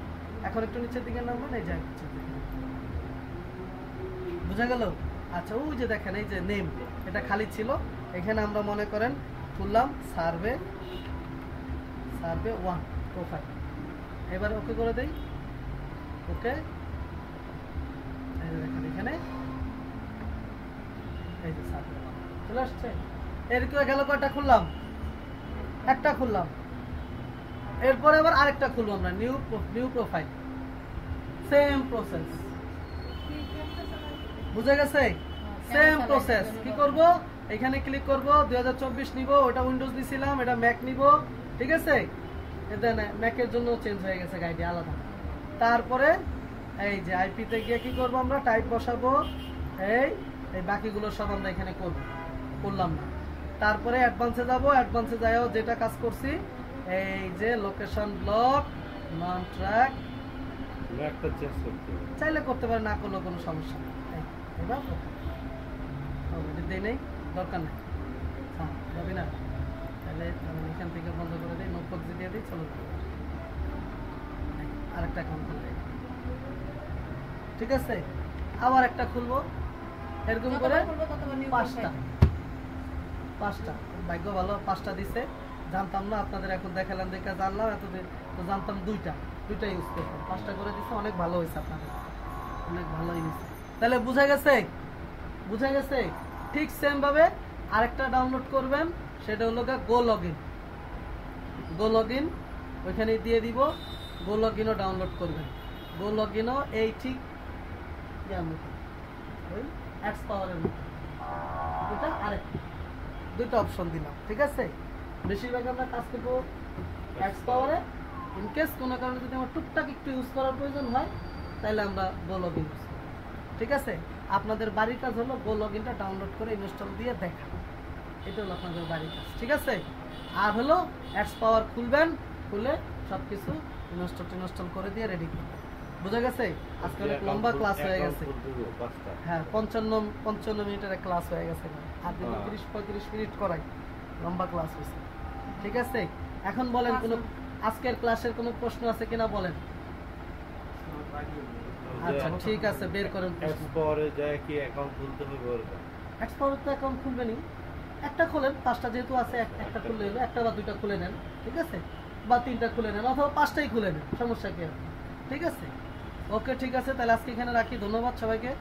এখন একটু নিচের দিকে নামবেন, এই যে নিচের দিকে। বুঝা গেল? আচ্ছা, ওই যে দেখেন এই যে নেম, এটা খালি ছিল। এখানে আমরা মনে করেন খুললাম সার্ভে 1 প্রোফাইল। এবার ওকে করে দেই। ওকে, এই যে দেখেন এখানে এই যে সার্ভে 1 চলে আসছে। এরকম গেল কয়টা খুললাম? একটা খুললাম। এরপরে আবার আরেকটা খুলবো আমরা, নিউ প্রোফাইল। Same process. বুঝে গেছে? Same process. কি করব? এখানে ক্লিক করব, 2024 নিব, ওটা উইন্ডোজ দিছিলাম, এটা ম্যাক নিব। ঠিক আছে, দেন ম্যাকের জন্য চেঞ্জ হয়ে গেছে গাইডি আলাদা। তারপরে এই যে আইপি তে গিয়ে কি করব? আমরা টাইপ বসাবো। এই বাকিগুলো সব আমরা এখানে করলাম না। তারপরে অ্যাডভান্সে যাব, অ্যাডভান্সে যাইও যেটা কাজ করছি, এই যে লোকেশন ব্লক নন ট্র্যাক ম্যাকটা চেঞ্জ করতে হবে। চাইলে করতে পারে, না করলেও কোনো সমস্যা নেই। এবার দেই নেই, দরকার নেই। হ্যাঁ, যাবি না? তাহলে আমি এখান থেকে বন্ধ করে দিই, নোটবুক দিয়ে দিই, চলো আরেকটা অ্যাকাউন্ট খুলবে। ঠিক আছে, আবার একটা খুলবো। এরকম করে 5টা। ভাগ্য ভালো 5টা দিছে, জানতাম না। আপনাদের এখন দেখালাম, দেখে জানলাম। এতদিন তো জানতাম দুইটা ইউজ করতাম। 5টা করে দিচ্ছে, অনেক ভালো হয়েছে আপনাদের, অনেক ভালো হয়েছে। তাহলে বুঝা গেছে? ঠিক সেম ভাবে আরেকটা ডাউনলোড করবেন, সেটা হলো গো লগইন। ওইখানে দিয়ে দিব, গো লগইনও ডাউনলোড করবেন। গো লগইনও এই ঠিক ওই এক্স পাওয়ারের মতো, এটা আরেকটা, দুটো অপশন দিলাম। ঠিক আছে, বেশিরভাগ আমরা কাজ করবো এক্স পাওয়ারে। ইনকেস কোনো কারণে যদি আমার টুকটাক একটু ইউজ করার প্রয়োজন হয় তাহলে আমরা গো লগ ইন ইউজ করবো। ঠিক আছে, আপনাদের বাড়ির কাজ হলো গো লগ ইনটা ডাউনলোড করে ইনস্টল দিয়ে দেখা, এটা হলো আপনাদের বাড়ির কাজ। ঠিক আছে, আর হলো এক্স পাওয়ার খুলবেন, খুলে সব কিছু ইনস্টল করে দিয়ে রেডি করবেন। বুঝা গেছে? আজকে অনেক লম্বা ক্লাস হয়ে গেছে। হ্যাঁ, 55 মিনিটের ক্লাস হয়ে গেছে, আর দিনে 30-35 মিনিট করাই, লম্বা ক্লাস হয়েছে। ঠিক আছে, এখন বলেন কোনো আজকের ক্লাসের কোনো প্রশ্ন আছে কিনা বলেন। আচ্ছা ঠিক আছে, বের করেন প্রশ্ন। এক্স পাওয়ারে যায় কি অ্যাকাউন্ট খুলতে হবে ওরকম? এক্স পাওয়ার তো অ্যাকাউন্ট খুলবেনই, একটা খোলেন, 5টা যেহেতু আছে একটা খুললে হলো, একটা বা 2টা খুলে নেন। ঠিক আছে, বা 3টা খুলে নেন, অথবা 5টাই খুলে নেন, সমস্যা কি আছে? ঠিক আছে, ওকে ঠিক আছে, তাহলে আজকে এখানে রাখি। ধন্যবাদ সবাইকে।